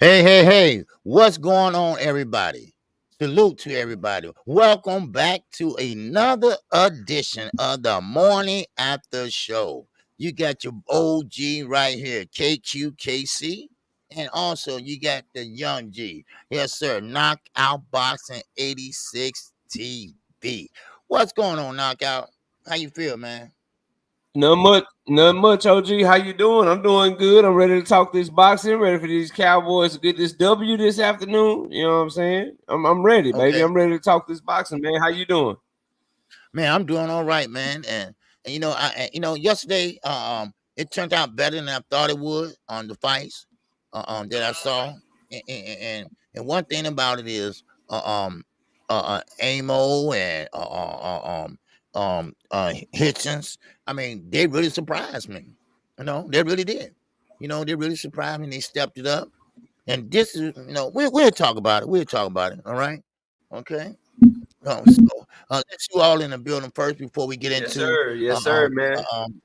Hey, what's going on, everybody? Salute to everybody. Welcome back to another edition of the Morning After Show. You got your OG right here, KQKC, and also you got the young G. Yes, sir, Knockout Boxing 86 TV. What's going on, Knockout? How you feel, man? Not much, OG. How you doing? I'm doing good. I'm ready to talk this boxing. Ready for these Cowboys to get this W this afternoon. You know what I'm saying? I'm ready, baby. Okay. I'm ready to talk this boxing, man. How you doing? Man, I'm doing all right, man. And yesterday, it turned out better than I thought it would on the fights, that I saw. And one thing about it is, Amo and Hitchins. I mean, they really surprised me. They really did. They really surprised me. They stepped it up. And this is, we'll talk about it. We'll talk about it. All right. Okay. Let's you all in the building first before we get Yes, into sir. uh, Yes, sir, um,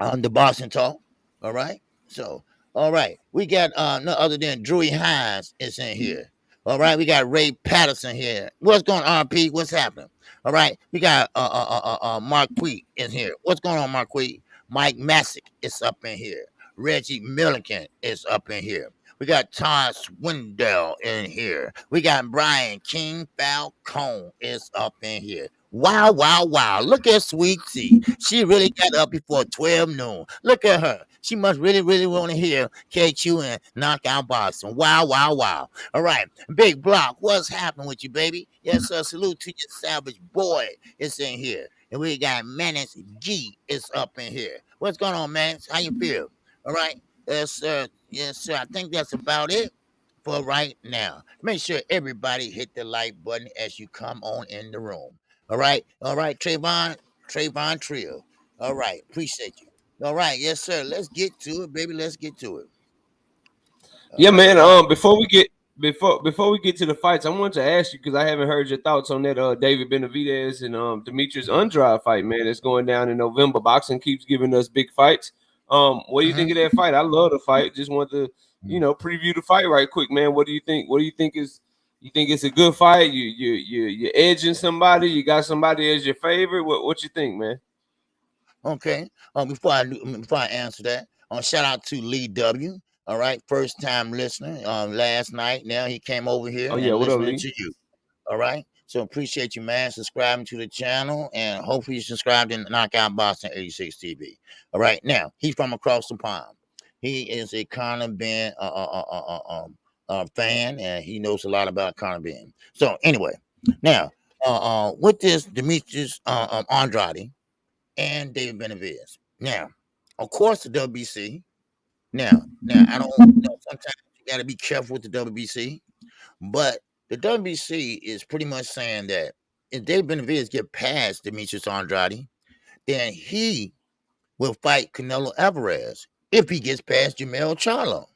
man. the boxing talk. All right. So, all right, we got no other than Drewy Hines is in here. All right, we got Ray Patterson here. What's going on, RP? What's happening? All right, we got Marquis in here. What's going on, Marquis? Mike Masick is up in here. Reggie Milliken is up in here. We got Todd Swindell in here. We got Brian King Falcone is up in here. Wow, wow, wow. Look at Sweet Tea. She really got up before 12 noon. Look at her. She must really, really want to hear KQ and knockout boxing. Wow, wow, wow. All right. Big Block, what's happening with you, baby? Yes, sir. Salute to your savage boy. It's in here. And we got Menace G is up in here. What's going on, Menace? How you feel? All right. Yes, sir. Yes, sir. I think that's about it for right now. Make sure everybody hit the like button as you come on in the room. All right, Trayvon Trio. All right, appreciate you. All right, yes, sir. Let's get to it, baby. Let's get to it. Yeah, All man. right. Before we get to the fights, I wanted to ask you because I haven't heard your thoughts on that David Benavidez and Demetrius Andrade fight, man. That's going down in November. Boxing keeps giving us big fights. What do you think of Mm-hmm. that fight? I love the fight. Just want to preview the fight right quick, man. What do you think? What do you think is? You think it's a good fight? You're edging somebody. You got somebody as your favorite. What you think, man? Okay. Before I answer that, shout out to Lee W. All right, first time listener. Last night, now he came over here Oh yeah, and what up, listening Lee? to you. All right. So appreciate you, man, subscribing to the channel, and hopefully you subscribe to Knockout Boston 86 TV. All right. Now he's from across the pond. He is a Conor Ben fan, and he knows a lot about Conor Ben. So anyway, now with this Demetrius Andrade and David Benavidez. Now, of course, the WBC. Now, I don't know. Sometimes you got to be careful with the WBC, but the WBC is pretty much saying that if David Benavidez get past Demetrius Andrade, then he will fight Canelo Alvarez if he gets past Jamel Charlo.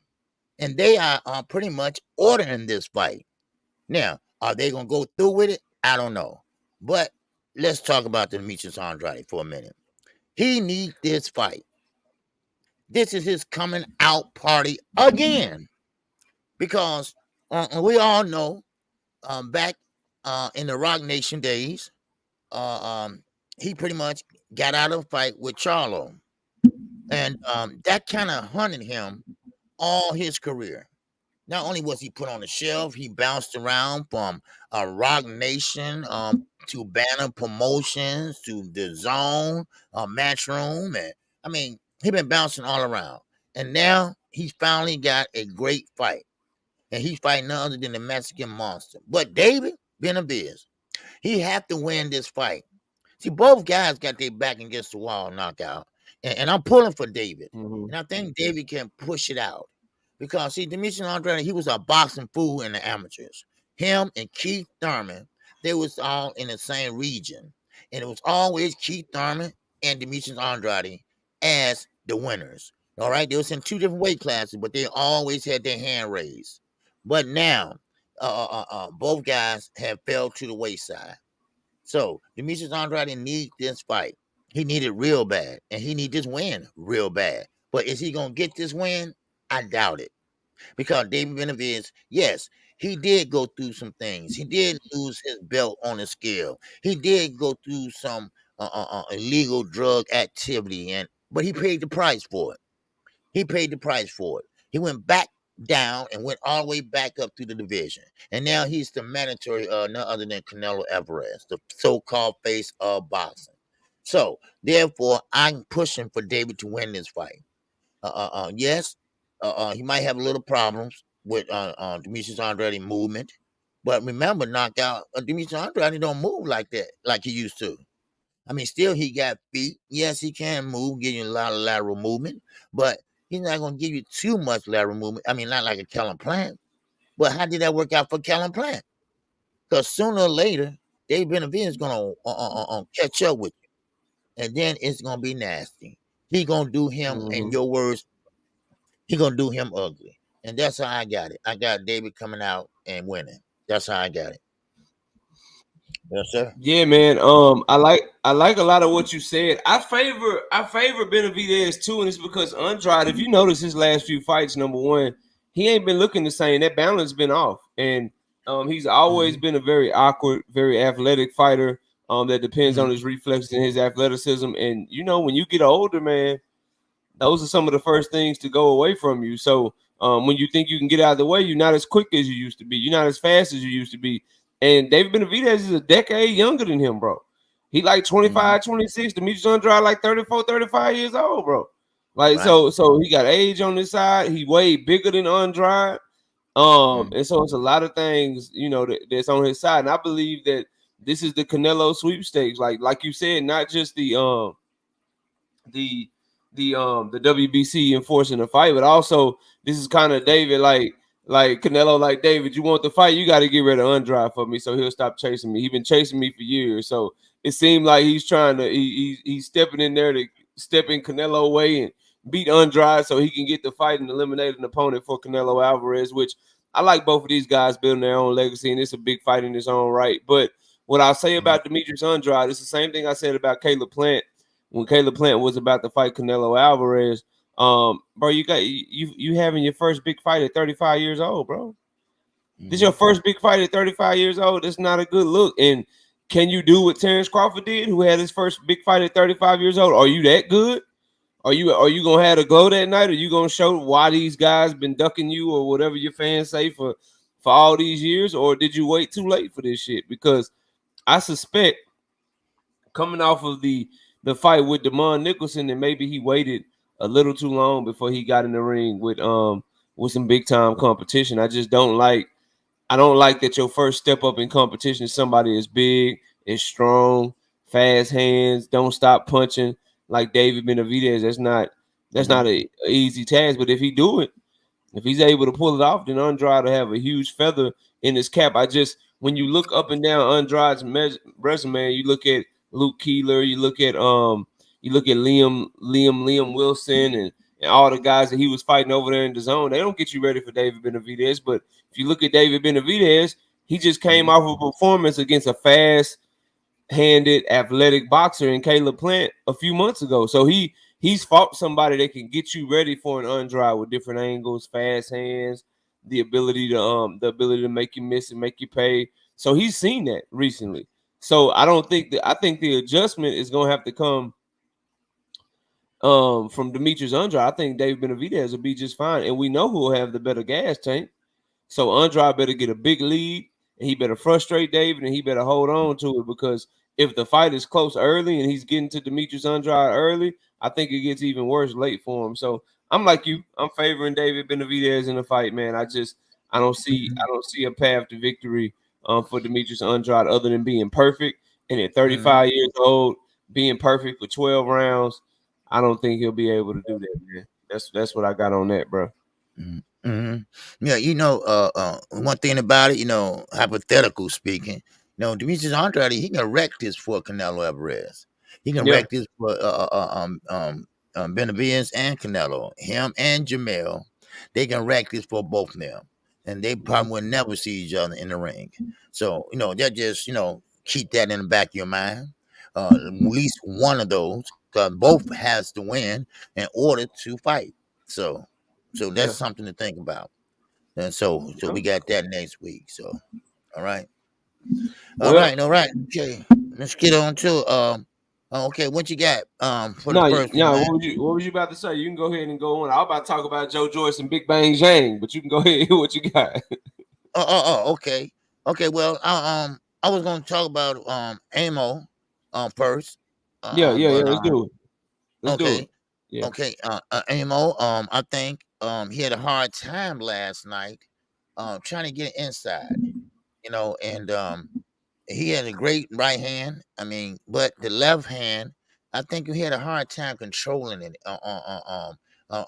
And they are pretty much ordering this fight. Now, are they going to go through with it? I don't know. But let's talk about Demetrius Andrade for a minute. He needs this fight. This is his coming out party again because we all know back in the Rock Nation days, uh, um, he pretty much got out of a fight with Charlo, and that kind of hunted him all his career. Not only was he put on the shelf, he bounced around from Rock Nation to Banner Promotions to the Zone, Matchroom, and I mean, he been bouncing all around. And now he's finally got a great fight, and he's fighting none other than the Mexican Monster. But David Benavidez, he have to win this fight. See, both guys got their back against the wall knockout, and I'm pulling for David, Mm-hmm. and I think David can push it out because see, Demetrius Andrade, he was a boxing fool in the amateurs. Him and Keith Thurman, they was all in the same region, and it was always Keith Thurman and Demetrius Andrade as the winners. All right, they was in two different weight classes, but they always had their hand raised. But now, both guys have fell to the wayside. So Demetrius Andrade need this fight. He need it real bad, and he need this win real bad. But is he gonna get this win? I doubt it. because David Benavidez, yes, he did go through some things. He did lose his belt on the scale. He did go through some illegal drug activity, but he paid the price for it. He paid the price for it. He went back down and went all the way back up to the division. And now he's the mandatory, none other than Canelo Alvarez, the so-called face of boxing. So, therefore, I'm pushing for David to win this fight. Yes, he might have a little problems with Demetrius Andrade movement. But remember, knockout, Demetrius Andrade don't move like that, like he used to. I mean, still he got feet. Yes, he can move, give you a lot of lateral movement, but he's not going to give you too much lateral movement. I mean, not like a Kellen Plant. But how did that work out for Kellen Plant? Because sooner or later, Dave Benavidez is going to catch up with you, and then it's going to be nasty. He going to do him, in your words, he going to do him ugly. And that's how I got it. I got David coming out and winning. That's how I got it. Yes, sir. Yeah, man. I like a lot of what you said. I favor Benavidez too, and it's because Andrade, if you notice his last few fights, number one, he ain't been looking the same. That balance been off, and he's always been a very awkward, very athletic fighter. That depends on his reflexes and his athleticism. And you know, when you get older, man, those are some of the first things to go away from you. So when you think you can get out of the way, you're not as quick as you used to be. You're not as fast as you used to be. And David Benavidez is a decade younger than him, bro. He like 25, 26. Demetrius Andrade like 34, 35 years old, bro. Like, Right. so he got age on this side. He way bigger than Andrade. And so it's a lot of things, you know, that's on his side. And I believe that this is the Canelo sweepstakes. Like you said, not just the WBC enforcing the fight, but also this is kind of David, like Canelo, like, David, you want the fight, you got to get rid of Andrade for me, so he'll stop chasing me. He's been chasing me for years, so it seemed like he's trying to he's stepping in there to step in Canelo way and beat Andrade so he can get the fight and eliminate an opponent for Canelo Alvarez, which I like both of these guys building their own legacy, and it's a big fight in its own right. But what I'll say about Demetrius Andrade is the same thing I said about Caleb Plant when Caleb Plant was about to fight Canelo Alvarez. Bro, you having your first big fight at 35 years old, bro. This is your first big fight at 35 years old. That's not a good look. And can you do what Terrence Crawford did, who had his first big fight at 35 years old? Are you that good? Are you gonna have a glow that night? Are you gonna show why these guys been ducking you or whatever your fans say for all these years? Or did you wait too late for this shit? Because I suspect coming off of the fight with Damon Nicholson, and maybe he waited a little too long before he got in the ring with some big time competition. I don't like that your first step up in competition is somebody is big, is strong, fast hands, don't stop punching like David Benavidez. That's not a easy task. But if he's able to pull it off, then Andrade will have a huge feather in his cap. When you look up and down Andrade's resume, you look at Luke Keeler, you look at Liam Wilson and all the guys that he was fighting over there in the zone. They don't get you ready for David Benavidez. But if you look at David Benavidez, he just came off of a performance against a fast-handed, athletic boxer in Caleb Plant a few months ago. So he's fought somebody that can get you ready for an Andrade with different angles, fast hands, the ability to make you miss and make you pay. So he's seen that recently. So I think the adjustment is gonna have to come from Demetrius Andrade. I think David Benavidez will be just fine, and we know who will have the better gas tank. So Andrade better get a big lead, and he better frustrate David, and he better hold on to it, because if the fight is close early and he's getting to Demetrius Andrade early, I think it gets even worse late for him. So I'm like you. I'm favoring David Benavidez in the fight, man. I don't see a path to victory for Demetrius Andrade other than being perfect. And at 35 years old, being perfect for 12 rounds, I don't think he'll be able to do that, man. That's what I got on that, bro. Yeah, one thing about it, hypothetical speaking, Demetrius Andrade, he can wreck this for Canelo Alvarez. He can wreck this for Benavidez and Canelo. Him and Jamel, they can wreck this for both of them, and they probably will never see each other in the ring. So that just keep that in the back of your mind. At least one of those, because both has to win in order to fight. So that's something to think about. And so we got that next week. So, all right. All Well, right, all right. Okay. Let's get on to okay, what you got for the no, first one, no. man? What was you about to say? You can go ahead and go on. I was about to talk about Joe Joyce and Big Bang Zhang, but you can go ahead. What you got? Okay. Okay, well, I was gonna talk about Amo first. Yeah. But Let's do it. Let's do it. okay. Yeah. Okay, Amo, I think he had a hard time last night trying to get inside, and he had a great right hand. I mean, but the left hand, I think he had a hard time controlling it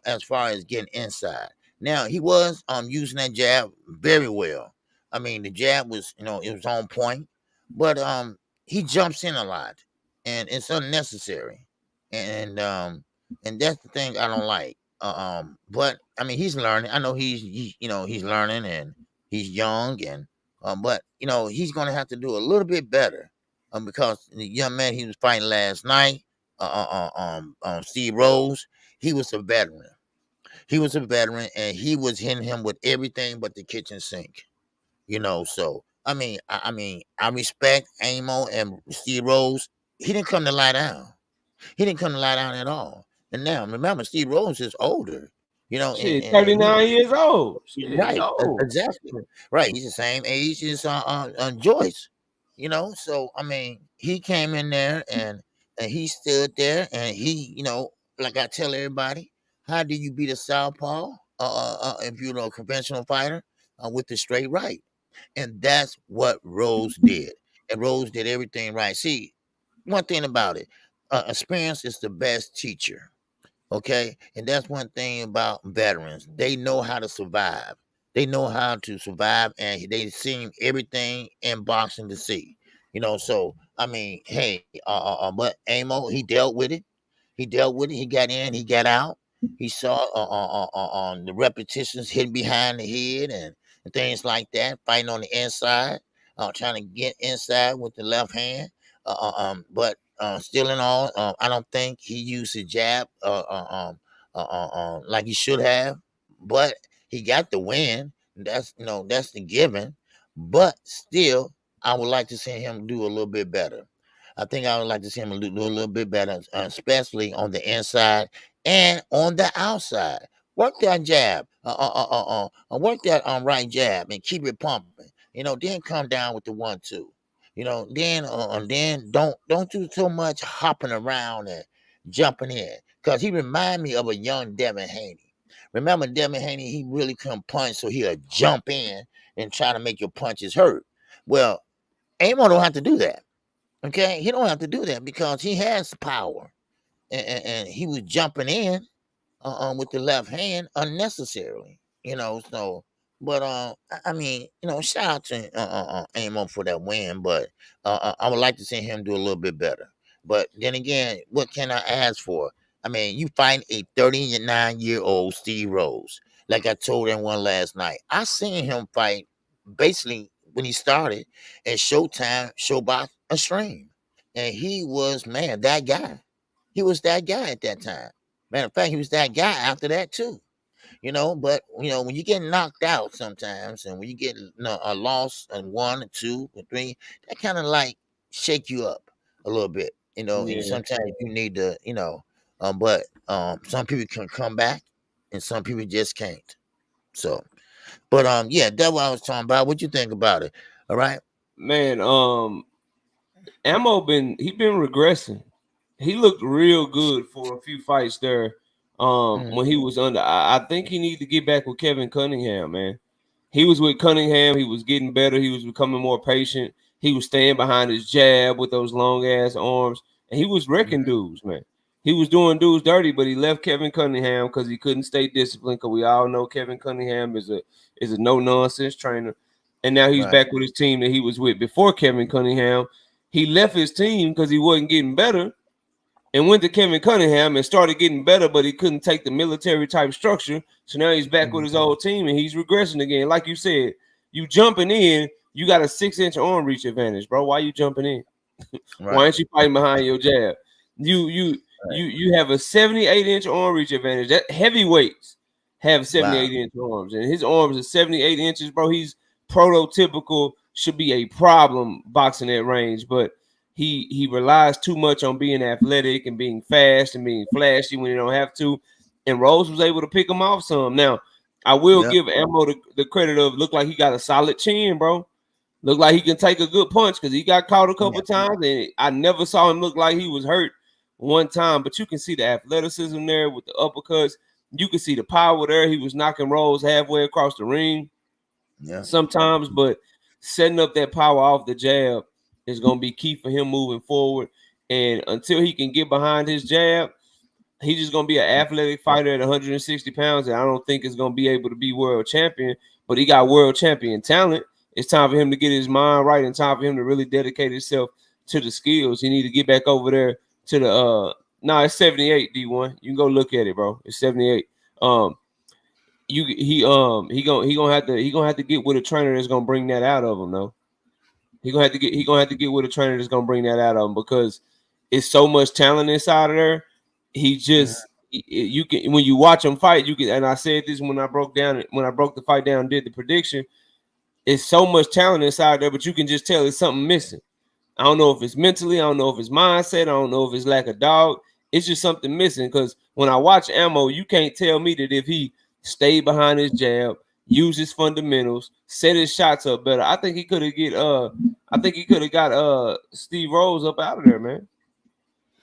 as far as getting inside. Now he was using that jab very well. I mean, the jab was it was on point, but he jumps in a lot, and it's unnecessary, and that's the thing I don't like. But I mean, he's learning. I know he's learning and he's young and but he's gonna have to do a little bit better, because the young man he was fighting last night, Steve Rose, he was a veteran. He was a veteran, and he was hitting him with everything but the kitchen sink. So I respect Amo and Steve Rose. He didn't come to lie down. He didn't come to lie down at all. And now remember, Steve Rose is older. Shit, And he 39 years old. He's Shit, he right, old. exactly. Right, he's the same age as Joyce. So I mean, he came in there and he stood there and he, like I tell everybody, how do you beat a southpaw? If you're a conventional fighter, with the straight right, and that's what Rose did. And Rose did everything right. See, one thing about it, experience is the best teacher. Okay. And that's one thing about veterans. They know how to survive. They know how to survive and they've seen everything in boxing to see. So I mean, hey, but Amo, he dealt with it. He dealt with it. He got in, he got out. He saw on the repetitions hitting behind the head and things like that, fighting on the inside, trying to get inside with the left hand. But still in all, I don't think he used his jab like he should have. But he got the win. That's the given. But still, I would like to see him do a little bit better. I think I would like to see him do a little bit better, especially on the inside and on the outside. Work that jab, work that right jab, and keep it pumping. Then come down with the 1-2. Then don't do so much hopping around and jumping in, because he remind me of a young Devin Haney. Remember Devin Haney? He really couldn't punch, so he'll jump in and try to make your punches hurt. Well, Amo don't have to do that. Okay, he don't have to do that because he has power, and he was jumping in with the left hand unnecessarily. So but I mean, shout out to Amo for that win, but I would like to see him do a little bit better. But then again, what can I ask for? I mean, you find a 39-year-old Steve Rose, like I told everyone last night. I seen him fight basically when he started at Showtime, Showbox, a stream, and he was, man, that guy. He was that guy at that time. Matter of fact, he was that guy after that too. But when you get knocked out sometimes, and when you get a loss and 1 or 2 or 3, that kind of like shake you up a little bit. And Yeah. sometimes you need to, but some people can come back, and some people just can't. So, but yeah, that's what I was talking about. What you think about it? All right, Man, he been regressing. He looked real good for a few fights there. When he was under, I think he needs to get back with Kevin Cunningham, man. He was with Cunningham. He was getting better. He was becoming more patient. He was staying behind his jab with those long ass arms, and he was wrecking dudes, man. He was doing dudes dirty, but he left Kevin Cunningham because he couldn't stay disciplined. Because we all know Kevin Cunningham is a no nonsense trainer, and now he's right, back with his team that he was with before Kevin Cunningham. He left his team because he wasn't getting better, and went to Kevin Cunningham and started getting better, but he couldn't take the military type structure. So now he's back with his old team and he's regressing again. Like you said, you jumping in, you got a 6-inch arm reach advantage, bro. Why you jumping in? Why aren't you fighting behind your jab? You have a 78-inch arm reach advantage. That heavyweights have Wow. 78-inch arms, and his arms are 78 inches, bro. He's prototypical, should be a problem boxing at range, but he relies too much on being athletic and being fast and being flashy when he don't have to. And Rose was able to pick him off some. Now, I will Yep. give Ammo the credit of look like he got a solid chin, bro. Look like he can take a good punch because he got caught a couple times, and I never saw him look like he was hurt one time. But you can see the athleticism there with the uppercuts. You can see the power there. He was knocking Rose halfway across the ring sometimes, but setting up that power off the jab is going to be key for him moving forward. And until he can get behind his jab, he's just going to be an athletic fighter at 160 pounds, and I don't think it's going to be able to be world champion, but he got world champion talent. It's time for him to get his mind right and time for him to really dedicate himself to the skills. He need to get back over there to the it's 78 D1. You can go look at it, bro. It's 78. He gonna have to get with a trainer that's gonna bring that out of him, though. He gonna have to get with a trainer that's gonna bring that out of him because it's so much talent inside of there. He just you can when you watch him fight, you can, and I said this when I broke the fight down and did the prediction. It's so much talent inside there, but you can just tell it's something missing. I don't know if it's mentally, I don't know if it's mindset, I don't know if it's lack of dog. It's just something missing because when I watch Ammo, you can't tell me that if he stayed behind his jab, use his fundamentals, set his shots up better. I think he could have got Steve Rose up out of there, man.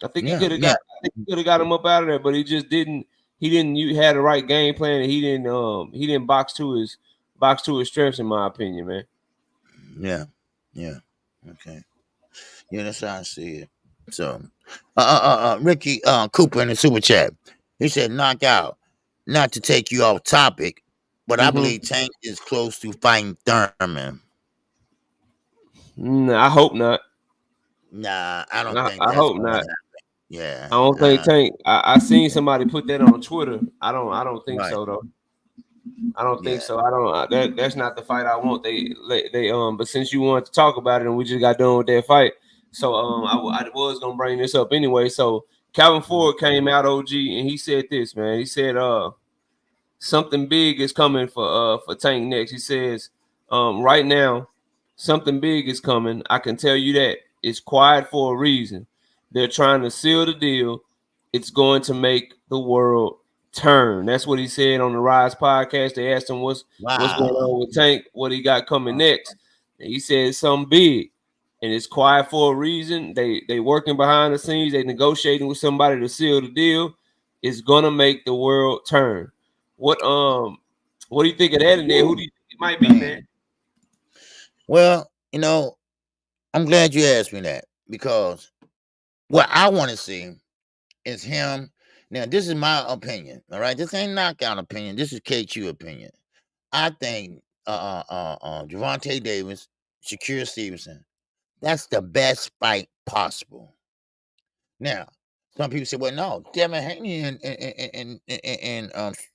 I think he could have got him up out of there, but he just didn't. You had the right game plan, and he didn't box to his strengths, in my opinion, man. Yeah. Okay. Yeah, that's how I see it. So, Ricky Cooper in the super chat, he said, "Knockout." Not to take you off topic, but I believe Tank is close to fighting Thurman. I hope not. Nah, I don't think I that's hope gonna not. happen. Yeah, I don't think Tank. I seen somebody put that on Twitter. I don't think so though. I don't think so. I don't. That's not the fight I want. They But since you wanted to talk about it and we just got done with that fight, so I was gonna bring this up anyway. So Calvin Ford came out, OG, and he said this, man. He said something big is coming for Tank next. He says right now something big is coming. I can tell you that. It's quiet for a reason. They're trying to seal the deal. It's going to make the world turn. That's what he said on the Rise podcast. They asked him what's going on with Tank, what he got coming next. And he said something big. And it's quiet for a reason. They working behind the scenes. They negotiating with somebody to seal the deal. It's gonna make the world turn. What do you think of that? And then who do you think it might be, man? Well, I'm glad you asked me that because what I want to see is him. Now, this is my opinion. All right, this ain't knockout opinion. This is KQ opinion. I think Gervonta Davis, Shakur Stevenson, that's the best fight possible. Now, some people say, well, no, Devin Haney and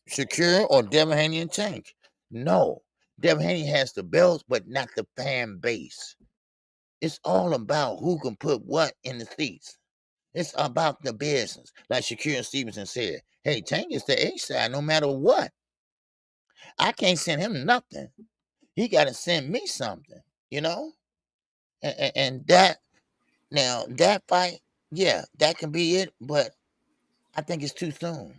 Shakur or Devin Haney and Tank. No, Devin Haney has the belts, but not the fan base. It's all about who can put what in the seats. It's about the business. Like Shakur Stevenson said, hey, Tank is the A side no matter what. I can't send him nothing. He got to send me something, And that, now, that fight, yeah, that can be it, but I think it's too soon.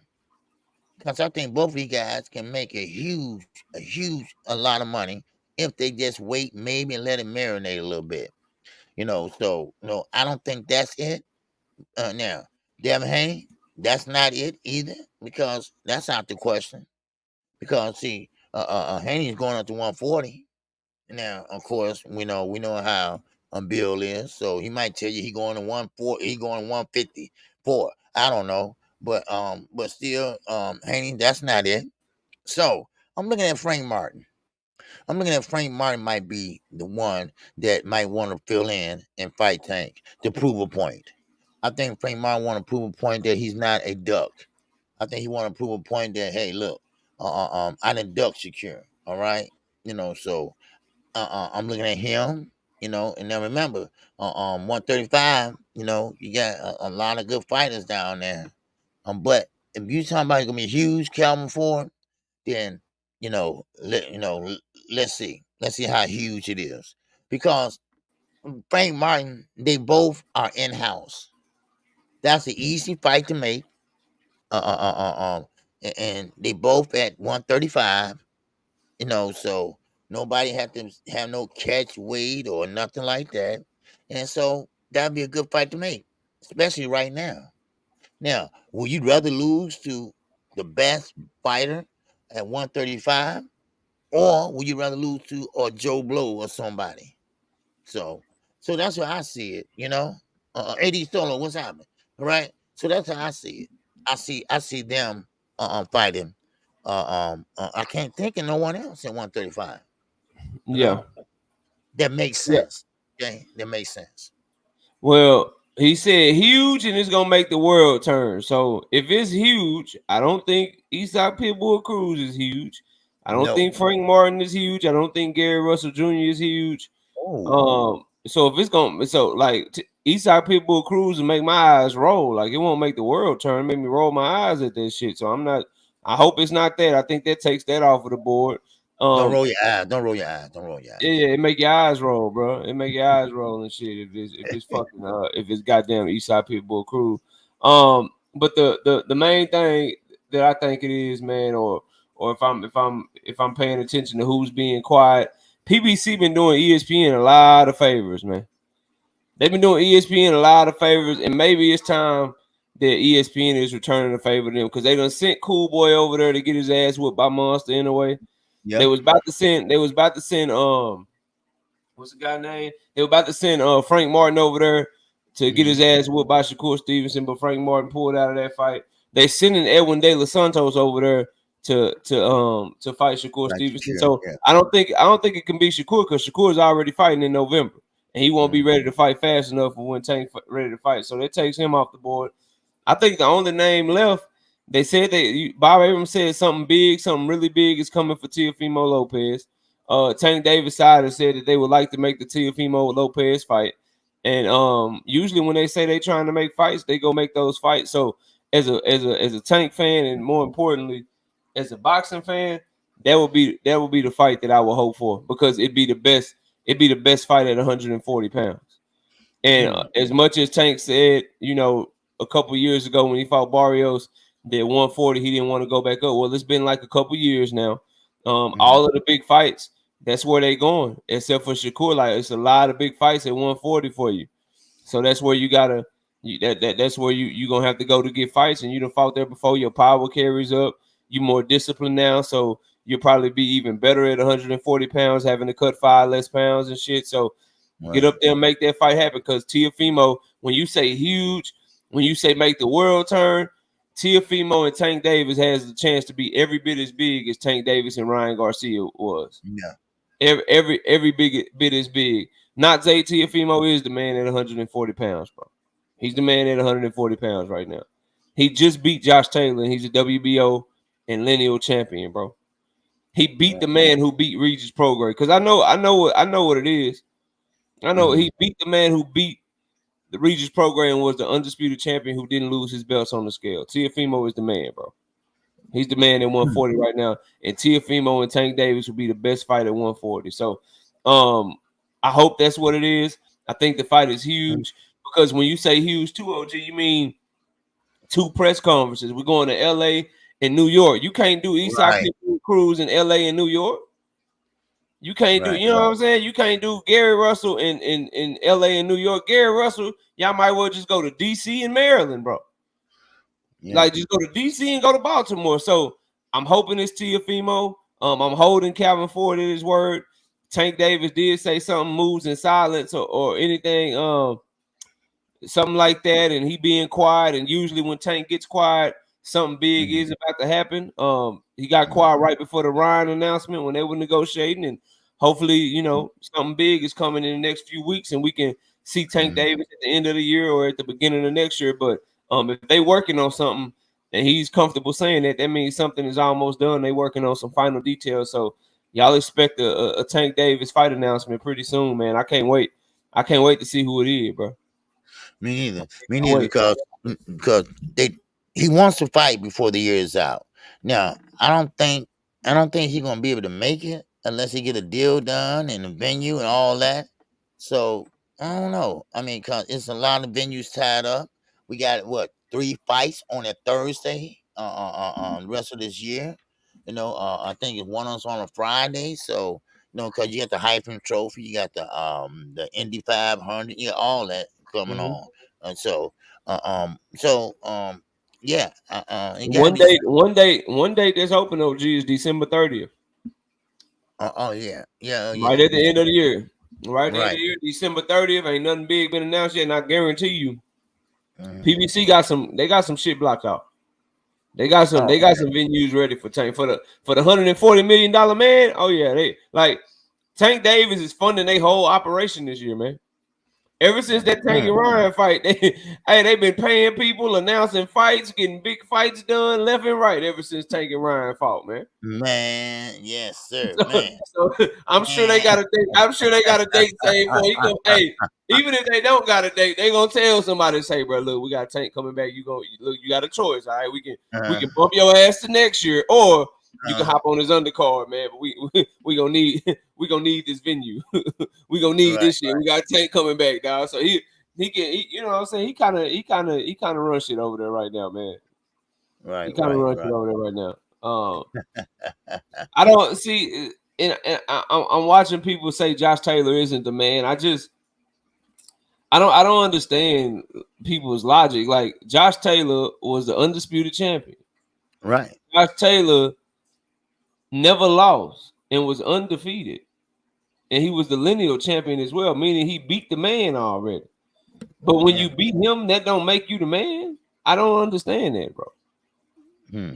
Because I think both of these guys can make a lot of money if they just wait, maybe, and let it marinate a little bit. So, no, I don't think that's it. Now, Devin Haney, that's not it either, because that's out the question. Because, see, Haney is going up to 140. Now, of course, we know how Bill is, so he might tell you he going to 140, he going 154. I don't know, but still, Haney, that's not it. So I'm looking at Frank Martin. Frank Martin might be the one that might want to fill in and fight Tank to prove a point. I think Frank Martin want to prove a point that he's not a duck. I think he want to prove a point that, hey, look, I didn't duck Shakur. All right, so I'm looking at him, and then remember, 135, you got a lot of good fighters down there. But if you talking about gonna be huge, Calvin Ford, then let's see how huge it is, because Frank Martin, they both are in house. That's an easy fight to make. And they both at 135. So nobody had to have no catch weight or nothing like that, and so that'd be a good fight to make, especially right now. Now, would you rather lose to the best fighter at 135, or would you rather lose to or Joe Blow or somebody? So, so that's how I see it. AD Solo, what's happening? All right. So that's how I see it. I see them fighting. I can't think of no one else at 135. You Yeah. know, that makes Yeah. sense. Okay, that makes sense. Well, he said huge and it's gonna make the world turn. So if it's huge, I don't think Eastside Pitbull Cruz is huge. I don't No. think Frank Martin is huge. I don't think Gary Russell Jr. is huge. Oh, So if it's gonna Eastside Pitbull Cruz and make my eyes roll, like it won't make the world turn, make me roll my eyes at that shit. So I'm not. I hope it's not that. I think that takes that off of the board. don't Um, roll your eyes. Don't roll your eyes. Don't roll your yeah, eyes. yeah, it make your eyes roll, bro. It make your eyes roll and shit. If it's fucking if it's goddamn Eastside Pitbull Crew. But the main thing that I think it is, man, or if I'm paying attention to who's being quiet, PBC been doing ESPN a lot of favors, man. They've been doing ESPN a lot of favors, and maybe it's time that ESPN is returning the favor to them because they done sent Cool Boy over there to get his ass whooped by Monster anyway. They Yep. was about to send. They was about to send. What's the guy name? They were about to send Frank Martin over there to get his ass whooped by Shakur Stevenson, but Frank Martin pulled out of that fight. They sending Edwin De Los Santos over there to fight Shakur Right. Stevenson. Yeah. So Yeah. I don't think it can be Shakur because Shakur is already fighting in November and he won't be ready to fight fast enough for when Tank ready to fight. So that takes him off the board. I think the only name left. They said Bob Abrams said something big, something really big is coming for Teofimo Lopez. Tank Davis side has said that they would like to make the Teofimo Lopez fight. And usually when they say they're trying to make fights, they go make those fights. So as a Tank fan, and more importantly, as a boxing fan, that would be the fight that I would hope for because it'd be the best fight at 140 pounds. And as much as Tank said, a couple years ago when he fought Barrios, that 140 he didn't want to go back up. Well, it's been like a couple years now. All of the big fights, that's where they going, except for Shakur. Like it's a lot of big fights at 140 for you. So that's where you gotta that's where you gonna have to go to get fights, and you done fought there before. Your power carries up. You more disciplined now, so you'll probably be even better at 140 pounds, having to cut 5 less pounds and shit. So get up there and make that fight happen. Because Teofimo, when you say huge, when you say make the world turn, Teofimo and Tank Davis has the chance to be every bit as big as Tank Davis and Ryan Garcia was. Yeah. Every big bit as big. Not Zay Teofimo is the man at 140 pounds, bro. He's the man at 140 pounds right now. He just beat Josh Taylor, and he's a WBO and lineal champion, bro. He beat the man who beat Regis Prograis. Because I know what it is. I know he beat the man who beat the Regis Prograis and was the undisputed champion who didn't lose his belts on the scale. Teofimo is the man, bro. He's the man at 140 right now. And Teofimo and Tank Davis will be the best fight at 140. So I hope that's what it is. I think the fight is huge because when you say huge too, OG, you mean 2 press conferences. We're going to LA and New York. You can't do Eastside Pitbull Cruise in LA and New York. You can't do, you know what I'm saying? You can't do Gary Russell in LA and New York. Gary Russell, y'all might well just go to DC and Maryland, bro. Yeah. Like just go to DC and go to Baltimore. So I'm hoping it's Teofimo. I'm holding Calvin Ford at his word. Tank Davis did say something moves in silence or anything, something like that, and he being quiet. And usually when Tank gets quiet, something big is about to happen. He got quiet right before the Ryan announcement when they were negotiating, and hopefully, something big is coming in the next few weeks, and we can see Tank Davis at the end of the year or at the beginning of next year. But if they working on something and he's comfortable saying that, that means something is almost done. They working on some final details. So y'all expect a Tank Davis fight announcement pretty soon, man. I can't wait. I can't wait to see who it is, bro. Me neither. Me neither, because he wants to fight before the year is out. Now, I don't think I don't think he's gonna be able to make it unless he get a deal done and a venue and all that. So I don't know. I mean, cause it's a lot of venues tied up. We got what 3 fights on a Thursday. The rest of this year. I think it's one on a Friday. So cause you got the Hyphen Trophy, you got the Indy 500, you got all that coming on, and yeah, it gotta be. One date that's open. OG is December 30th. Oh yeah, yeah, Right yeah. at the end of the year. Right at the end of Right. the year, December 30th. Ain't nothing big been announced yet. And I guarantee you, Mhm. PBC got some shit blocked out. They got some Oh, venues ready for Tank for the $140 million man. Oh yeah, they like Tank Davis is funding their whole operation this year, man. Ever since that Tank and Ryan fight, they've been paying people, announcing fights, getting big fights done left and right. Ever since Tank and Ryan fought, man. man, yes, sir, So, man. so I'm sure they Man. got a date. I'm sure they got a date saying, "Boy, hey." Even if they don't got a date, they gonna tell somebody, say, "Bro, look, we got Tank coming back. You got a choice. All right, we can bump your ass to next year, or you can hop on his undercard, man. But we gonna need this venue. We gonna need this shit. We got Tank coming back, dog. So he you know what I'm saying? He kind of runs shit over there right now, man. He kind of runs shit over there right now. I don't see, and I'm watching people say Josh Taylor isn't the man. I don't understand people's logic. Like Josh Taylor was the undisputed champion. Right. Josh Taylor never lost and was undefeated, and he was the lineal champion as well, meaning he beat the man already. But when you beat him, that don't make you the man. I don't understand that, bro.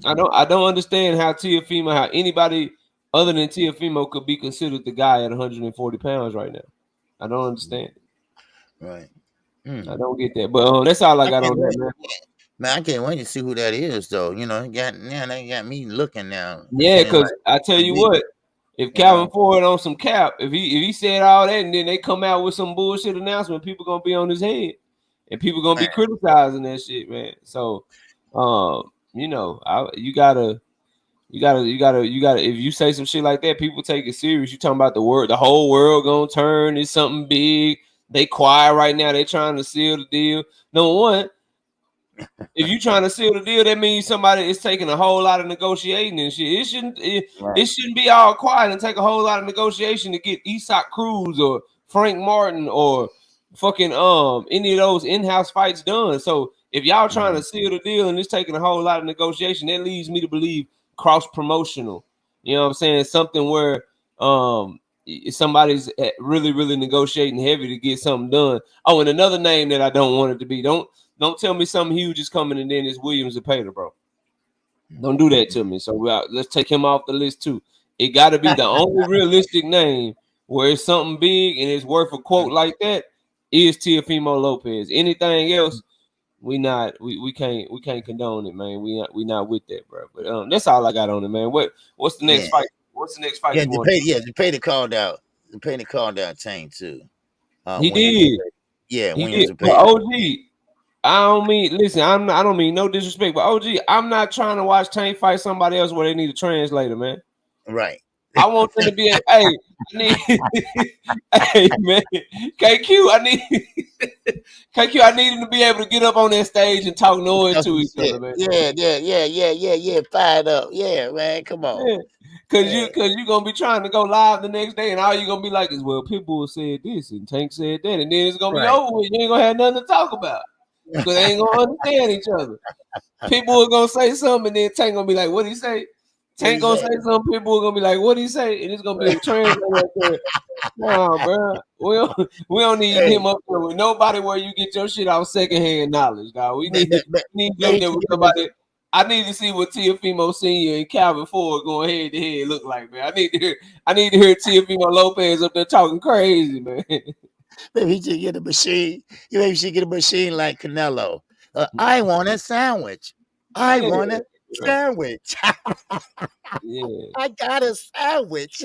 I don't understand how how anybody other than Teofimo could be considered the guy at 140 pounds right now. I don't understand it. Right. I don't get that. But that's all I got on that, man. Man, I can't wait to see who that is, though. They got me looking now. Yeah, because I tell you what, if Calvin Ford on some cap, if he said all that and then they come out with some bullshit announcement, people gonna be on his head and people gonna be criticizing that shit, man. So, you gotta. If you say some shit like that, people take it serious. You talking about the whole world gonna turn. It's something big. They quiet right now. They trying to seal the deal. Number one, if you trying to seal the deal, that means somebody is taking a whole lot of negotiating and shit. It shouldn't be all quiet and take a whole lot of negotiation to get Isak Cruz or Frank Martin or fucking any of those in-house fights done. So if y'all trying to seal the deal and it's taking a whole lot of negotiation, that leads me to believe cross promotional. You know what I'm saying? Something where somebody's really negotiating heavy to get something done. Oh, and another name that I don't want it to be. Don't tell me something huge is coming and then it's Williams Zepeda, bro. Don't do that to me. So let's take him off the list too. It got to be the only realistic name where it's something big and it's worth a quote like that is Teofimo Lopez. Anything else, we can't condone it, man. We not with that, bro. But that's all I got on it, man. What's the next fight? What's the next fight? Yeah, Zepeda called out. Zepeda called out Tank too. He did. Yeah, he did. But OG, I don't mean no disrespect, but OG, I'm not trying to watch Tank fight somebody else where they need a translator, man. Right. I want them to be hey, man, KQ, I need him to be able to get up on that stage and talk noise to each other, man. Yeah. Fired up. Yeah, man. Come on. Yeah. Cause you're gonna be trying to go live the next day, and all you're gonna be like is, well, Pitbull said this and Tank said that, and then it's gonna be over with. You ain't gonna have nothing to talk about. Because they ain't gonna understand each other. People are gonna say something, and then Tank gonna be like, "What he say?" Tank gonna say something. People are gonna be like, "What he say?" And it's gonna be a translator there. Nah, bro, we don't need him up there with nobody where you get your shit off secondhand knowledge, dog. We need up there with somebody. I need to see what Teofimo Senior and Calvin Ford going head to head look like, man. I need to hear Teofimo Lopez up there talking crazy, man. Maybe he should get a machine. Maybe he should get a machine like Canelo. I want a sandwich. I want a sandwich. Yeah. I got a sandwich.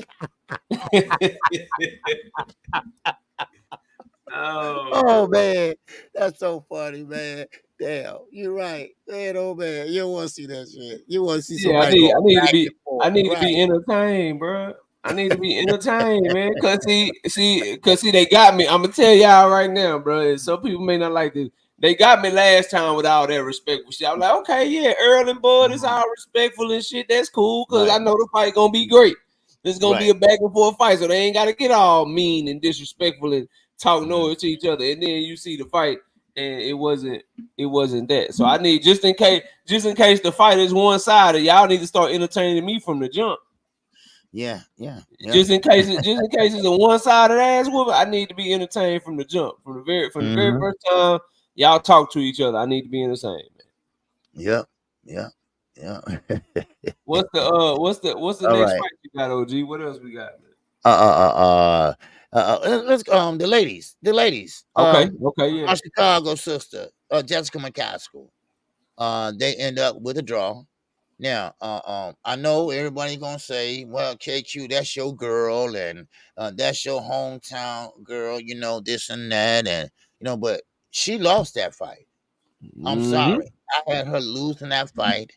Oh man, that's so funny, man. Damn, you're right, man. Oh man, you don't want to see that shit. You want to see somebody. I need to be. I need to right, be entertained, bro. I need to be entertained, man. Cause see, they got me. I'm gonna tell y'all right now, bro. And some people may not like this. They got me last time with all that respectful shit. I'm like, okay, yeah, Earl and Bud is all respectful and shit. That's cool, cause I right, know the fight gonna be great. It's gonna be right. a back and forth fight, so they ain't gotta get all mean and disrespectful and talk Mhm. noise to each other. And then you see the fight, and it wasn't that. So I need just in case the fight is one sided, y'all need to start entertaining me from the jump. Yeah, yeah, yeah. Just in case it's a one sided ass whooping, I need to be entertained from the jump. From the very Mhm. first time y'all talk to each other, I need to be entertained, man. Yep, yeah, yeah. What's the All next right. fight you got, OG? What else we got, man? Let's the ladies. Okay, yeah. My Chicago sister, Jessica McCaskill. They end up with a draw. Now, I know everybody's gonna say, "Well, KQ, that's your girl, and that's your hometown girl," this and that, and but she lost that fight. I'm Mm-hmm. sorry, I had her losing that fight.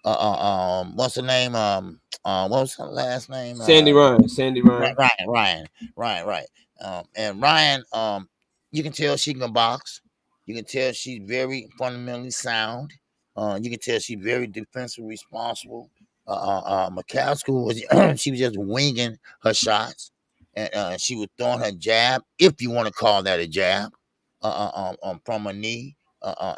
What's her name? What was her last name? Sandy Ryan. Right. And Ryan, you can tell she can box. You can tell she's very fundamentally sound. You can tell she's very defensive responsible. McCaskill was she was just winging her shots, and she was throwing her jab, if you want to call that a jab, from her knee.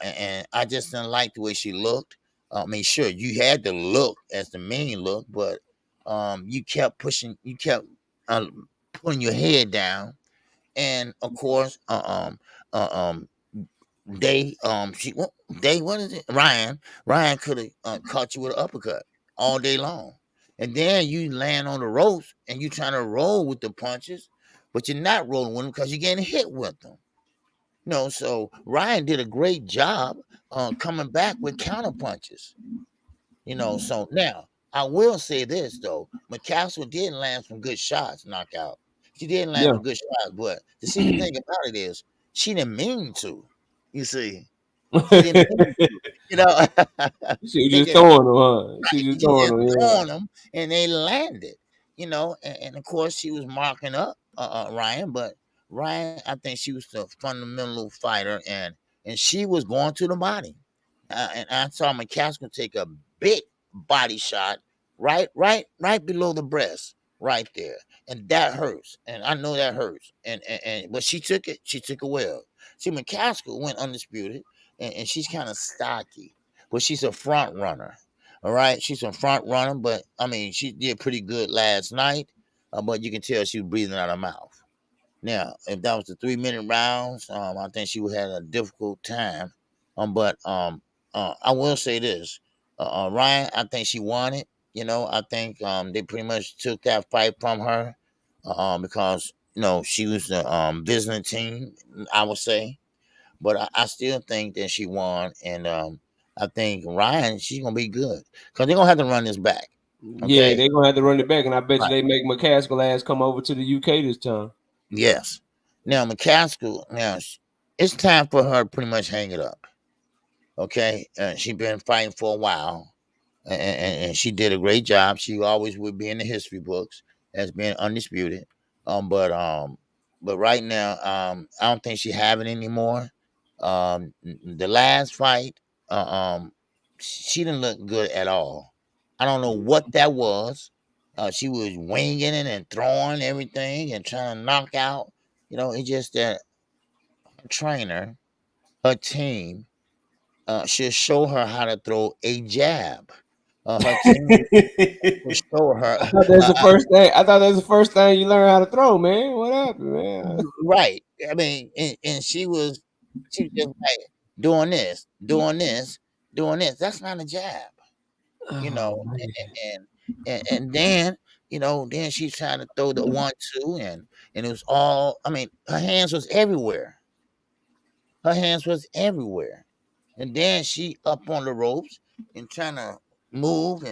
And I just didn't like the way she looked. I mean, sure, you had the look as the main look, but you kept pushing, you kept uh, putting your head down, and of course, they she they what is it? Ryan could have caught you with an uppercut all day long, and then you land on the ropes and you trying to roll with the punches, but you're not rolling with them because you're getting hit with them. So Ryan did a great job coming back with counter punches. So now I will say this though, McCaskill did land some good shots, knockout. She did land Yeah. some good shots, but see the thing about it is she didn't mean to. You see, she didn't mean to. You know, She was they just just throwing them, huh? She She just was throwing just them, yeah. throwing them, and they landed. And of course she was marking up Ryan, but Ryan, I think she was the fundamental fighter, and she was going to the body. And I saw McCaskill take a big body shot right below the breast, right there, and that hurts. And I know that hurts. And but she took it. She took it well. See, McCaskill went undisputed, and she's kind of stocky, but she's a front runner. All right, she's a front runner, but I mean, she did pretty good last night. But you can tell she was breathing out her mouth. Now, if that was the 3 minute rounds, I think she would have a difficult time. But I will say this, Ryan, I think she won it. I think they pretty much took that fight from her because she was the visiting team, I would say. But I still think that she won, and I think Ryan, she's gonna be good because they're gonna have to run this back. Yeah, Okay, they're gonna have to run it back, and I bet you right? they make McCaskill ass come over to the UK this time. Yes. Now McCaskill, it's time for her to pretty much hang it up. Okay, she been fighting for a while, and she did a great job. She always would be in the history books as being undisputed. But right now, I don't think she have it anymore. The last fight, she didn't look good at all. I don't know what that was. She was winging it and throwing everything and trying to knock out. It's just that her trainer, her team, should show her how to throw a jab. Her team will show her. I thought that's the first thing. I thought that's the first thing you learn how to throw, man. What happened, man? Right. I mean, and she was just like doing this, doing this, doing this. That's not a jab, you Oh know. man. And then then she's trying to throw the 1-2, and it was all. I mean, her hands was everywhere. Her hands was everywhere. And then she up on the ropes and trying to move,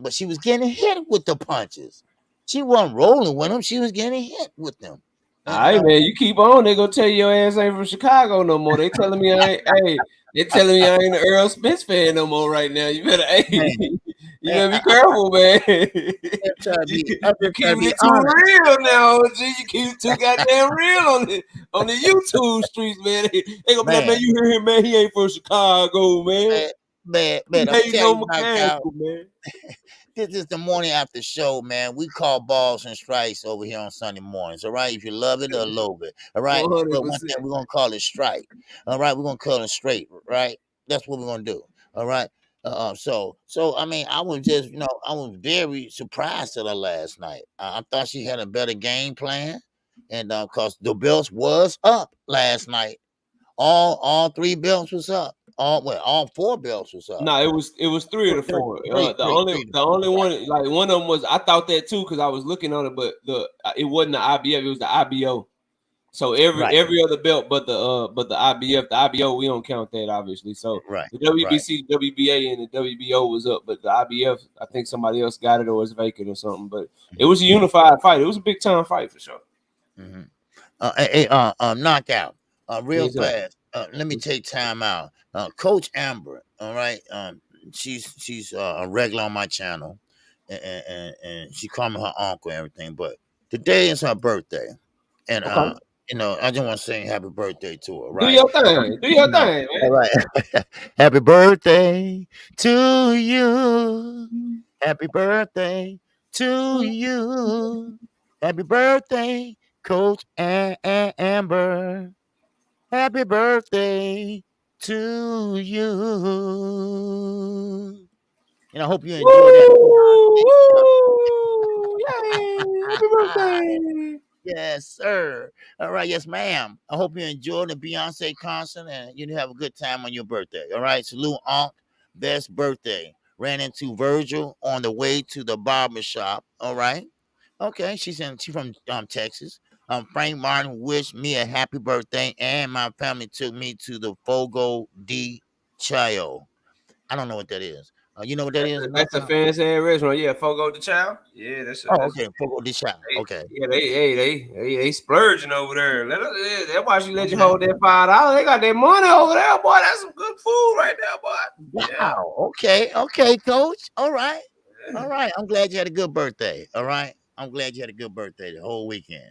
but she was getting hit with the punches. She wasn't rolling with them. She was getting hit with them. All And right, man. You keep on. They gonna tell you your ass ain't from Chicago no more. They telling me I ain't. Hey, they telling me I ain't an Earl Spence fan no more right now. You better, hey, man, You gotta be careful, man. You keeping it too real now, G. You keep it too goddamn real on the YouTube streets, man. They gonna be like, man, you hear him, man? He ain't from Chicago, man. Man, I'm telling you, McCaskill, man. This is the morning after show, man. We call balls and strikes over here on Sunday mornings. All right, if you love it or loathe it. All right, 100%. but one thing we're gonna call it strike. All right, we're gonna call it straight. Right, that's what we're gonna do. All right. So I mean, I was just, I was very surprised at her last night. I thought she had a better game plan, and cause the belts was up last night. All three belts was up. All four belts was up. No, it was 3 of the 4. The only one, like one of them was, I thought that too because I was looking on it, but it wasn't the IBF, it was the IBO. So every other belt, but the IBF, the IBO, we don't count that obviously. So the WBC, the WBA, and the WBO was up, but the IBF, I think somebody else got it or was vacant or something. But it was a unified fight. It was a big time fight for sure. Knockout. Real fast. Let me take time out. Coach Amber. All right. She's a regular on my channel, and she called me her uncle and everything. But today is her birthday, and I just want to sing happy birthday to her. Right? Do your thing. Do your thing, man. All right. Happy birthday to you. Happy birthday to you. Happy birthday, Coach Amber. Happy birthday to you. And I hope you enjoy that. Yay! Happy birthday. Yes, sir. All right. Yes, ma'am. I hope you enjoy the Beyonce concert and you have a good time on your birthday. All right. Salute, Unc. Best birthday. Ran into Virgil on the way to the barber shop. All right. Okay. She's from Texas. Frank Martin wished me a happy birthday, and my family took me to the Fogo de Chao. I don't know what that is. You know what that is? That's a fancy restaurant. Yeah, Fogo de Chao. Yeah, that's okay. Fogo de Chao. Okay. Yeah, they splurging over there. That's why she let you hold that $5. They got that money over there, boy. That's some good food right there, boy. Wow. Yeah. Okay, Coach. All right. All right. I'm glad you had a good birthday. All right. I'm glad you had a good birthday the whole weekend.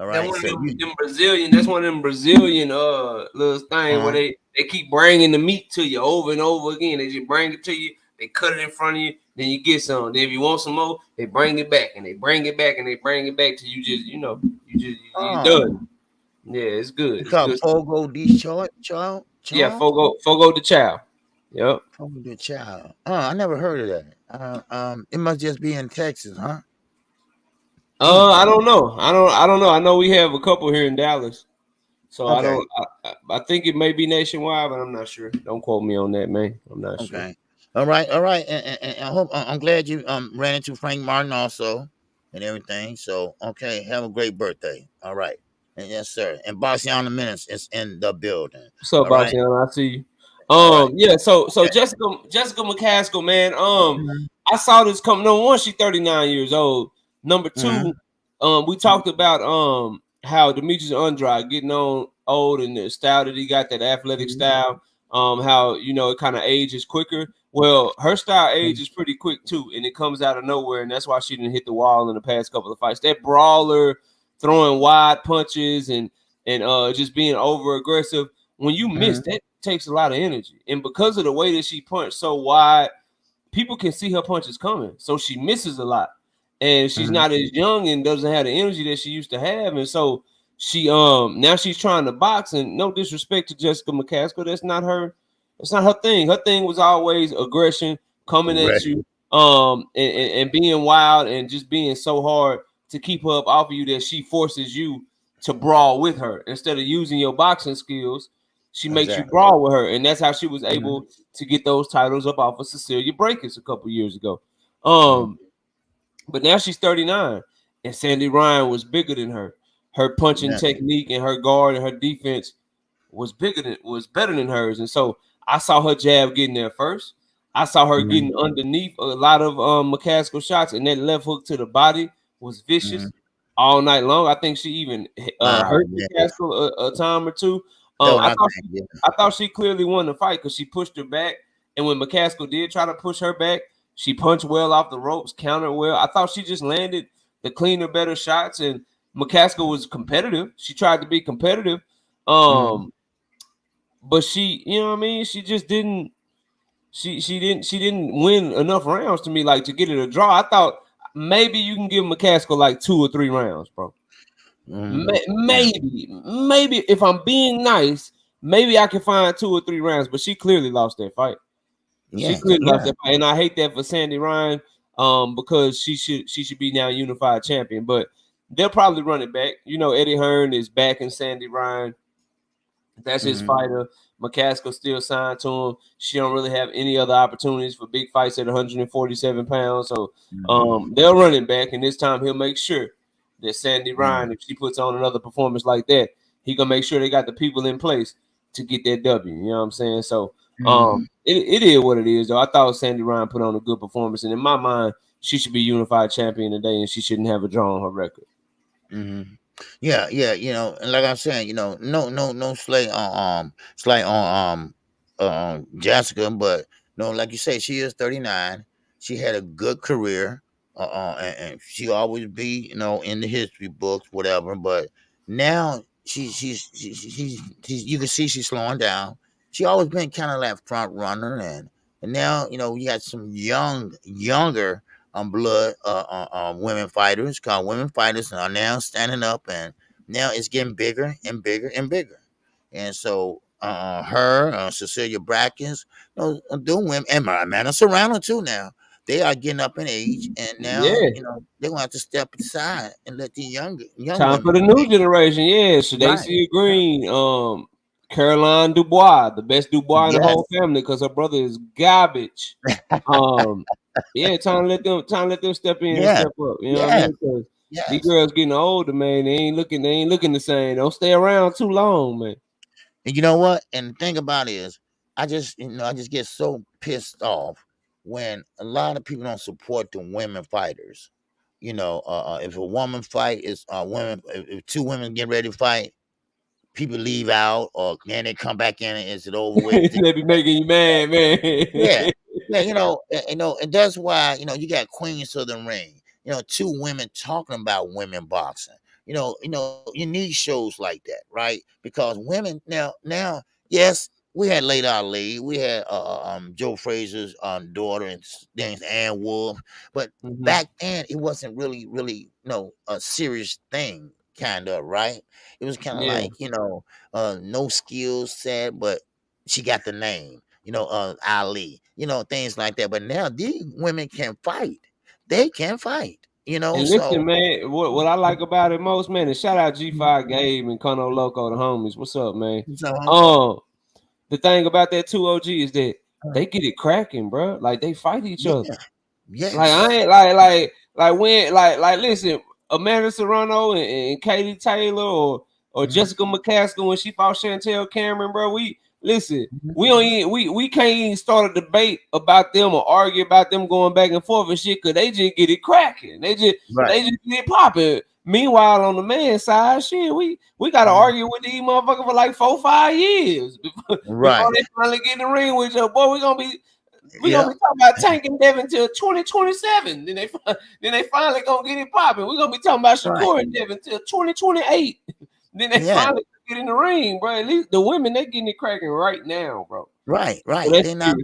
All right. That's one of them Brazilian. That's one of them Brazilian little things where they keep bringing the meat to you over and over again. They just bring it to you. They cut it in front of you. Then you get some. Then if you want some more, they bring it back and they bring it back and they bring it back till you just you're done. Yeah, it's good. It's called Fogo de Chao. Yeah, Fogo de Chao. Yep. Fogo de Chao. I never heard of that. It must just be in Texas, huh? I don't know. I don't know. I know we have a couple here in Dallas. So okay. I think it may be nationwide, but I'm not sure. Don't quote me on that, man. I'm not sure. Okay. All right. And I hope I'm glad you ran into Frank Martin also and everything. So okay, have a great birthday. All right. And yes, sir. And Baciana Minutes is in the building. What's up, Baciana? I see you. Yeah, so Jessica McCaskill, man. I saw this come. Number one, she's 39 years old. Number two, we talked about how Demetrius Andrade getting on old and the style that he got, that athletic style. How it kind of ages quicker. Well, her style ages pretty quick too, and it comes out of nowhere, and that's why she didn't hit the wall in the past couple of fights. That brawler, throwing wide punches and just being over aggressive. When you miss, that takes a lot of energy, and because of the way that she punched so wide, people can see her punches coming, so she misses a lot, and she's not as young and doesn't have the energy that she used to have, and so she now she's trying to box. And no disrespect to Jessica McCaskill, that's not her. It's not her thing. Her thing was always aggression, coming at you, and being wild and just being so hard to keep her up off of you that she forces you to brawl with her instead of using your boxing skills. She makes you brawl with her, and that's how she was able to get those titles up off of Cecilia Brækhus a couple years ago. But now she's 39, and Sandy Ryan was bigger than her. Her punching technique and her guard and her defense was better than hers, and so I saw her jab getting there first. I saw her getting underneath a lot of McCaskill shots, and that left hook to the body was vicious all night long. I think she even hurt McCaskill a time or two. I thought she clearly won the fight because she pushed her back, and when McCaskill did try to push her back, She punched well off the ropes, countered well. I thought she just landed the cleaner, better shots, and McCaskill was competitive. She tried to be competitive, but she, you know what I mean. She just didn't. She didn't win enough rounds to me, like to get it a draw. I thought maybe you can give McCaskill like 2 or 3 rounds, bro. Maybe if I'm being nice, maybe I can find 2 or 3 rounds. But she clearly lost that fight. She clearly lost that fight, and I hate that for Sandy Ryan, because she should be now unified champion. But they'll probably run it back. You know, Eddie Hearn is backing Sandy Ryan. That's his fighter. McCaskill still signed to him. She don't really have any other opportunities for big fights at 147 pounds. So they'll run it back, and this time he'll make sure that Sandy Ryan, if she puts on another performance like that, he gonna make sure they got the people in place to get that W. You know what I'm saying? So it is what it is, though. I thought Sandy Ryan put on a good performance, and in my mind, she should be unified champion today, and she shouldn't have a draw on her record. Yeah, you know, and like I'm saying, you know, no slay on Jessica, but no, like you say, she is 39. She had a good career, and she always be, you know, in the history books, whatever. But now she's you can see she's slowing down. She always been kind of like front runner, and now, you know, we got some younger blood women fighters, called women fighters, are now standing up, and now it's getting bigger and bigger and bigger. And so Cecilia Brackens, you know, doing women, and Amanda Serrano too. Now they are getting up in age, and now, Yeah. you know, they're gonna have to step aside and let the young Time for women the new generation. Yeah, Shadacia Green, Caroline Dubois, the best Dubois in the whole family, because her brother is garbage. Yeah, time to let them step in and step up. You know what I mean? Because these girls getting older, man. They ain't looking the same. Don't stay around too long, man. And you know what? And the thing about it is, I just get so pissed off when a lot of people don't support the women fighters. You know, if a woman fight is women, if 2 women get ready to fight, people leave out, or then they come back in and is it over with? They be making you mad, man. Yeah, you know, and that's why, you know, you got Queens of the Ring. You know, 2 women talking about women boxing. You know, you need shows like that, right? Because women now, yes, we had Lady Ali, we had Joe Frazier's daughter, and named Ann Wolf, but back then it wasn't really, you know, a serious thing, kind of, right? It was kind of like, you know, no skill set, but she got the name, you know, Ali, you know, things like that. But now these women can fight. They can fight, you know. And listen, man, what I like about it most, man, and shout out G5 Gabe and Cono Loco, the homies. What's up, man? The thing about that 2OG is that they get it cracking, bro. Like they fight each other. Yes. Like I ain't like listen, Amanda Serrano and Katie Taylor or Jessica McCaskill when she fought Chantel Cameron, bro. We can't even start a debate about them or argue about them going back and forth and shit, because they just get it cracking. They just get it popping. Meanwhile, on the man's side, shit, we gotta argue with these motherfuckers for like 4-5 years before they finally get in the ring with you. Boy, we gonna be talking about tanking Devin till 2027. Then they finally gonna get it popping. We're gonna be talking about Shakur and Devin till 2028. Then they finally get in the ring, bro. At least the women, they getting it cracking right now, bro. Right. So They're not.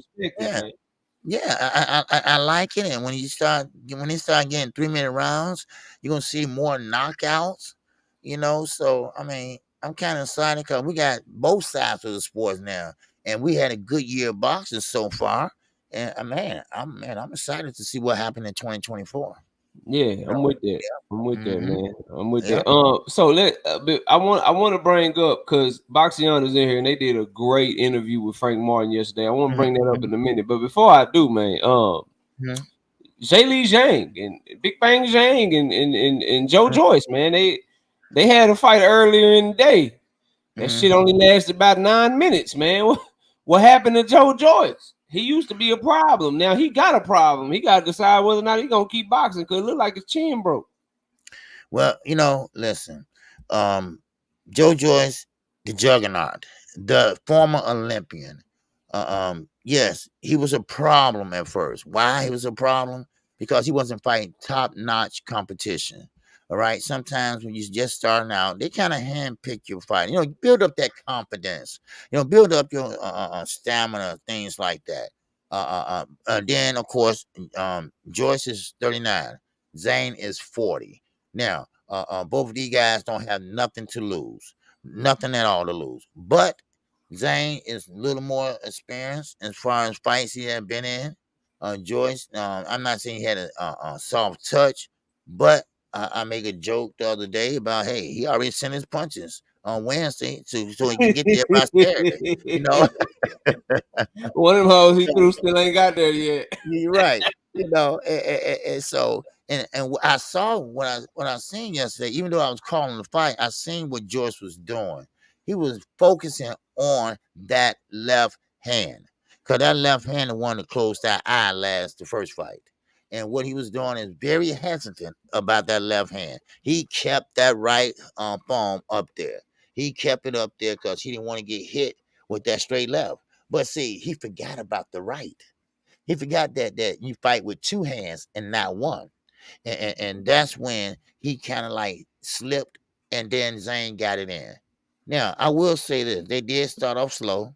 I like it. And when they start getting 3-minute rounds, you're gonna see more knockouts. You know, so I mean, I'm kind of excited because we got both sides of the sports now, and we had a good year of boxing so far. And I'm excited to see what happened in 2024. Yeah, I'm with that. I'm with that, man. I'm with that. So I want to bring up, because Boxion is in here and they did a great interview with Frank Martin yesterday. I want to bring that up in a minute, but before I do, man, Zhang and Big Bang Zhang and Joe Joyce, man, they had a fight earlier in the day. That shit only lasted about 9 minutes, man. What happened to Joe Joyce? He used to be a problem. Now he got a problem. He got to decide whether or not he's going to keep boxing, because it looked like his chin broke. Well, you know, listen, Joe Joyce, the juggernaut, the former Olympian, Yes, he was a problem at first. Why he was a problem? Because he wasn't fighting top-notch competition. All right. Sometimes when you're just starting out, they kind of handpick your fight. Build up that confidence. Build up your stamina, things like that. Then of course, Joyce is 39. Zane is 40. Now, both of these guys don't have nothing to lose, nothing at all to lose. But Zane is a little more experienced as far as fights he had been in. Joyce, I'm not saying he had a soft touch, but I make a joke the other day about, hey, he already sent his punches on Wednesday so he can get there by Saturday. One of them hoes he So, threw still ain't got there yet. you're right. And so I saw when I seen yesterday, even though I was calling the fight, I seen what Joyce was doing. He was focusing on that left hand. Because that left hand the one that closed that eye the first fight. And what he was doing is very hesitant about that left hand. He kept that right palm up there. He kept it up there because he didn't want to get hit with that straight left. But see, he forgot about the right. He forgot that you fight with two hands and not one. And that's when he kind of like slipped, and then Zane got it in. Now, I will say this. They did start off slow.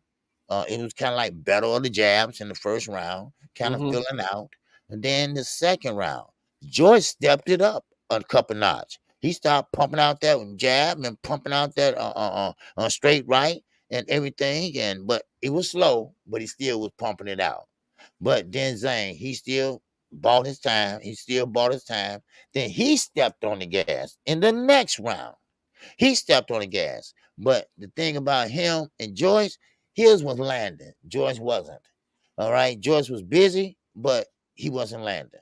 It was kind of like battle of the jabs in the first round, kind of filling out. And then the second round, Joyce stepped it up a couple notch. He started pumping out that jab and pumping out that straight right and everything. But it was slow, but he still was pumping it out. But then Zane, he still bought his time. He still bought his time. Then he stepped on the gas in the next round. He stepped on the gas. But the thing about him and Joyce, his was landing. Joyce wasn't. All right. Joyce was busy, but he wasn't landing.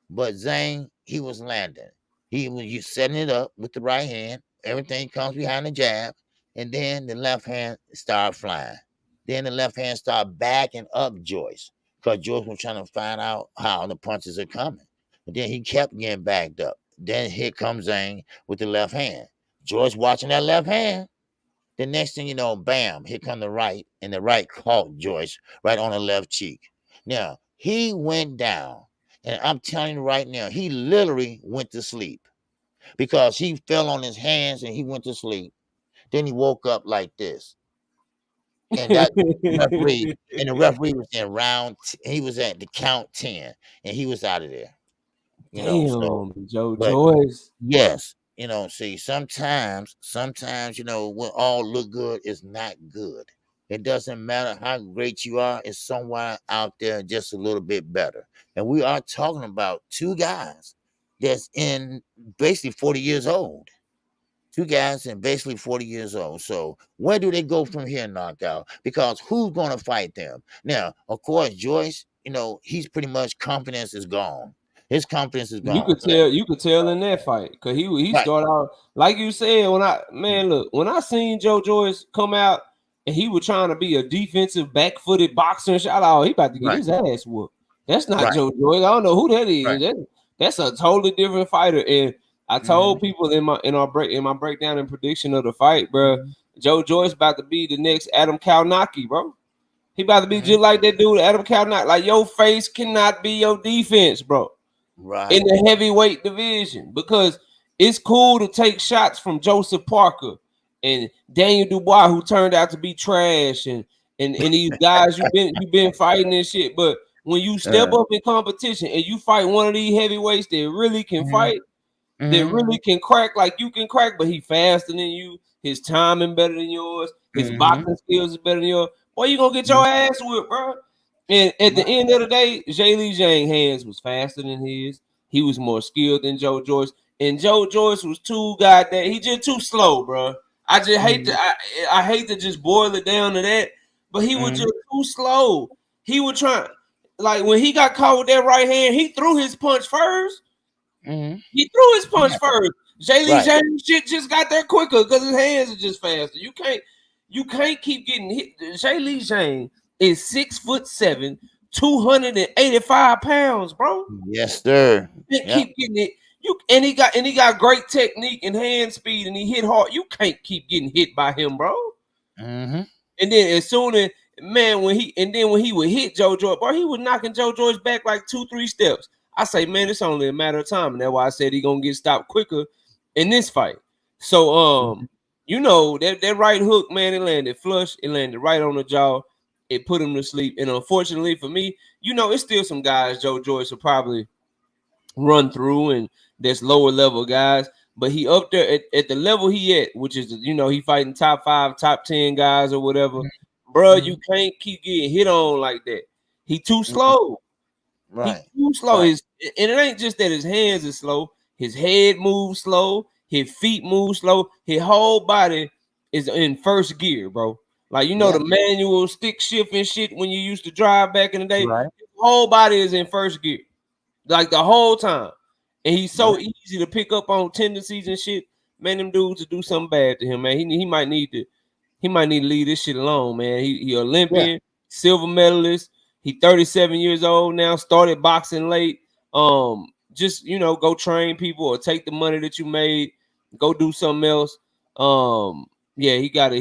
But Zane, he was landing. He was you setting it up with the right hand. Everything comes behind the jab. And then the left hand started flying. Then the left hand started backing up Joyce, because Joyce was trying to find out how the punches are coming. But then he kept getting backed up. Then here comes Zane with the left hand. Joyce watching that left hand. The next thing you know, bam, here come the right, and the right caught Joyce right on the left cheek. Now, he went down, and I'm telling you right now, he literally went to sleep because he fell on his hands and he went to sleep. Then he woke up like this. And that referee, and the referee was in he was at the count 10, and he was out of there. So, Damn, Joe but Joyce. yes, see, sometimes, what all look good is not good. It doesn't matter how great you are, it's somewhere out there just a little bit better. And we are talking about two guys that's in basically 40 years old. Two guys and basically 40 years old. So where do they go from here, knockout? Because who's going to fight them? Now, of course, Joyce, he's pretty much confidence is gone. His confidence is You gone. could tell in that fight, because he Right. started out like you said. When I seen Joe Joyce come out and he was trying to be a defensive back-footed boxer and shot out, he about to get his ass whooped. That's not Right. Joe Joyce. I don't know who that is. Right. That's a totally different fighter. And I told people in my breakdown and prediction of the fight, bro, Joe Joyce about to be the next Adam Kalnacki, bro. He about to be just like that dude, Adam Kalnacki. Like, your face cannot be your defense, bro. Right. In the heavyweight division, because it's cool to take shots from Joseph Parker and Daniel Dubois, who turned out to be trash, and these guys you've been fighting and shit. But when you step up in competition and you fight one of these heavyweights that really can fight, that really can crack like you can crack, but he faster than you, his timing better than yours, his boxing skills is better than yours, boy, you gonna get your ass whipped, bro. And at the end of the day, Zhang's hands was faster than his. He was more skilled than Joe Joyce. And Joe Joyce was too goddamn, he just too slow, bro. I just hate I hate to just boil it down to that, but he was just too slow. He was trying, like when he got caught with that right hand, he threw his punch first. He threw his punch first. Zhang shit just got there quicker because his hands are just faster. You can't keep getting hit. Zhang is 6'7", 285 pounds, bro. Yes, sir. Keep getting it. And he got great technique and hand speed, and he hit hard. You can't keep getting hit by him, bro. And then as soon man, when he would hit Joe Joyce, bro, he was knocking Joe Joyce back like 2-3 steps. I say, man, it's only a matter of time, and that's why I said he gonna get stopped quicker in this fight. So, you know, that right hook, man, it landed flush, it landed right on the jaw, it put him to sleep. And unfortunately for me, you know, it's still some guys Joe Joyce will probably run through, and there's lower level guys, but he up there at the level he at, which is, you know, he fighting top 5, top 10 guys or whatever. Bro, you can't keep getting hit on like that. He too slow. Right. He too slow. Right. And it ain't just that his hands are slow. His head moves slow. His feet move slow. His whole body is in first gear, bro. Like, you know, the manual stick shift and shit when you used to drive back in the day. Right. His whole body is in first gear, like the whole time. And he's so easy to pick up on tendencies and shit. Man, them dudes to do something bad to him, man. He might need to leave this shit alone, man. He Olympian, silver medalist. He 37 years old now, started boxing late. Just, you know, go train people or take the money that you made, go do something else. Yeah, he gotta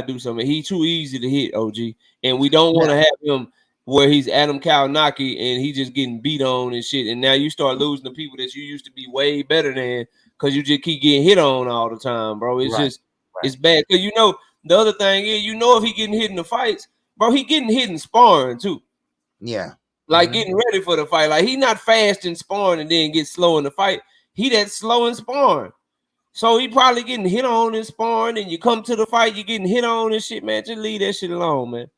do something. He's too easy to hit, OG. And we don't want to have him where he's Adam Kalinowski and he just getting beat on and shit. And now you start losing the people that you used to be way better than because you just keep getting hit on all the time, bro. It's just it's bad. Because, you know, the other thing is, you know, if he getting hit in the fights, bro, he getting hit in sparring too. Yeah. Like getting ready for the fight. Like, he not fast in sparring and then get slow in the fight. He that slow in sparring. So he probably getting hit on in sparring, and you come to the fight, you getting hit on and shit, man. Just leave that shit alone, man.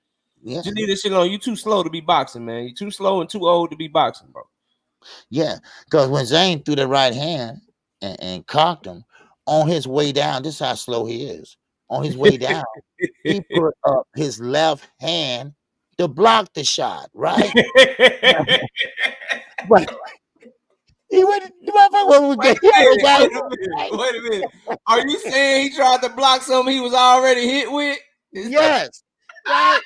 Yeah. Just leave that shit alone. You too slow to be boxing, man. You too slow and too old to be boxing, bro. Yeah, because when Zhang threw the right hand and cocked him on his way down, this is how slow he is. On his way down, he put up his left hand to block the shot, right? But he went. Wait a minute. Are you saying he tried to block something he was already hit with? Yes. Right.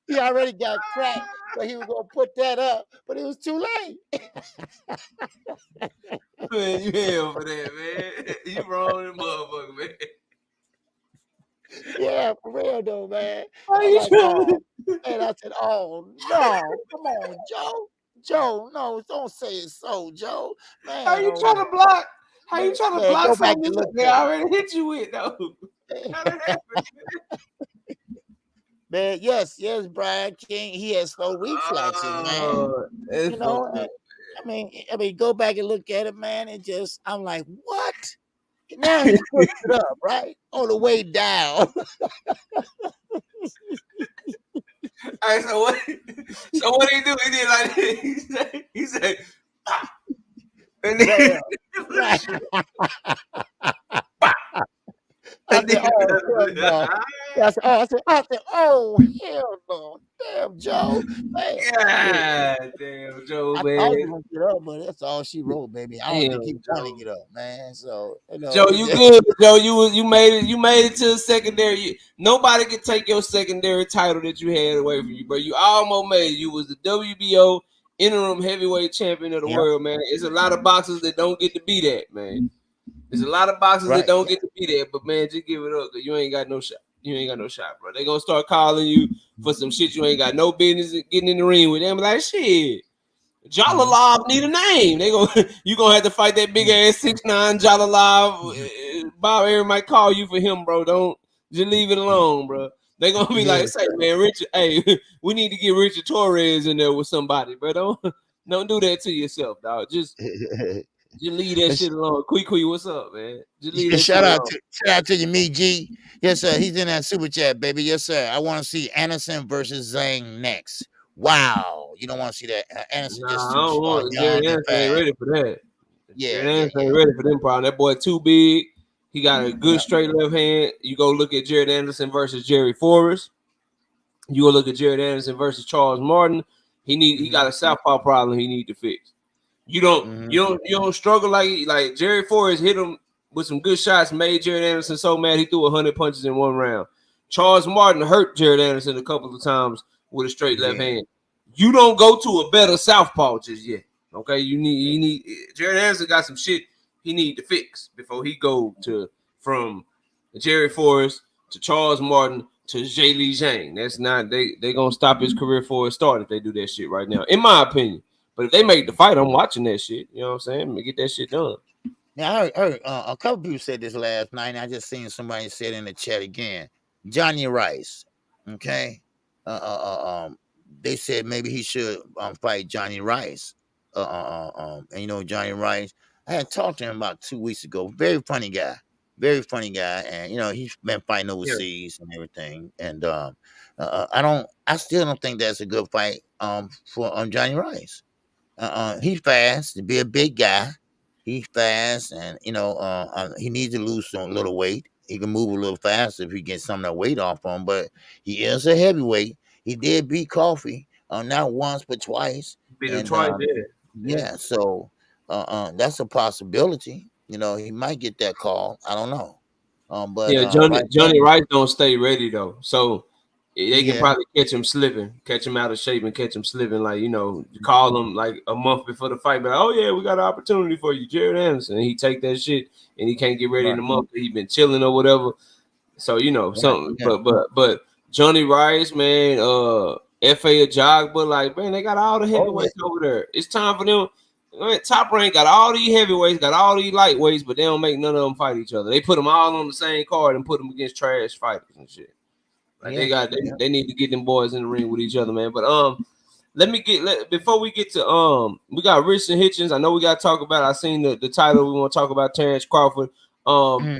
He already got cracked, so he was gonna put that up, but it was too late. Man, you hell for that, man. You wrong in motherfucker, man. Yeah, for real though, man. And I said, "Oh no, come on, Joe. Joe, no, don't say it so, Joe. Man, how you trying to block? How you trying to block something they already hit you with, though? How that happen? Man, yes, Brian King. He has slow reflexes, man. You know, I mean, go back and look at it, man. And just, I'm like, what? Now he puts it up, right? On the way down. All right, so what did he do? He did like this. He said, ah. And then, I said, oh, hell no. Damn, Joe. Man. God damn, Joe, I man. thought he was gonna get up, but that's all she wrote, baby. I don't think he wanted to get up, man. So, you know, Joe, you good, Joe. You made it to the secondary. Nobody can take your secondary title that you had away from you, bro. You almost made it. You was the WBO interim heavyweight champion of the world, man. There's a lot of boxers that don't get to be that, man. There's a lot of boxers that don't get to be there, but man, just give it up, because you ain't got no shot. You ain't got no shot, bro. They gonna start calling you for some shit you ain't got no business getting in the ring with them. Like, shit, Jalalov need a name. You gonna have to fight that big ass 6'9" Jalalov. Bob Aaron might call you for him, bro. Don't just leave it alone, bro. They gonna be like, say, man, Richard, hey, we need to get Richard Torres in there with somebody, bro. Don't do that to yourself, dog. Just leave that shit alone. Kqkc, what's up, man? Just leave that shout out to you, me G. Yes, sir. He's in that super chat, baby. Yes, sir. I want to see Anderson versus Zhang next. Wow, you don't want to see that. Anderson just too strong. Jerry Anderson ain't ready for that. Jerry Anderson ain't ready for them problem. That boy too big. He got a good straight left hand. You go look at Jared Anderson versus Jerry Forrest. You go look at Jared Anderson versus Charles Martin. He got a southpaw problem he need to fix. You don't struggle like Jerry Forrest hit him with some good shots, made Jared Anderson so mad he threw 100 punches in one round. Charles Martin hurt Jared Anderson a couple of times with a straight left hand. You don't go to a better southpaw just yet. Okay, you need Jared Anderson got some shit he need to fix before he go from Jerry Forrest to Charles Martin to Jay Lee Zhang. That's not they gonna stop his career before it starts if they do that shit right now, in my opinion. But if they make the fight, I'm watching that shit. You know what I'm saying? Get that shit done. Now I heard a couple people said this last night, and I just seen somebody said in the chat again. Johnny Rice, okay. They said maybe he should fight Johnny Rice. And you know Johnny Rice, I had talked to him about 2 weeks ago. Very funny guy, and you know he's been fighting overseas and everything. And I still don't think that's a good fight for Johnny Rice. He's fast to be a big guy. He's fast, and you know, he needs to lose some little weight. He can move a little faster if he gets some of that weight off him. But he is a heavyweight. He did beat Coffee, not once but twice. Beat him And twice, yeah. So that's a possibility. You know, he might get that call. I don't know. But yeah, Johnny Rice don't stay ready though, so they can probably catch him slipping, catch him out of shape, and catch him slipping. Like, you know, call him like a month before the fight, but oh yeah, we got an opportunity for you, Jared Anderson. And he take that shit, and he can't get ready in a month. He been chilling or whatever. So you know something. But Johnny Rice, man, F.A. Jog, but like, man, they got all the heavyweights over there. It's time for them. Man, Top Rank got all these heavyweights, got all these lightweights, but they don't make none of them fight each other. They put them all on the same card and put them against trash fighters and shit. Like they need to get them boys in the ring with each other, man. But before we get to we got Rich and Hitchins. I know we got to talk about. I seen the title. We want to talk about Terrence Crawford.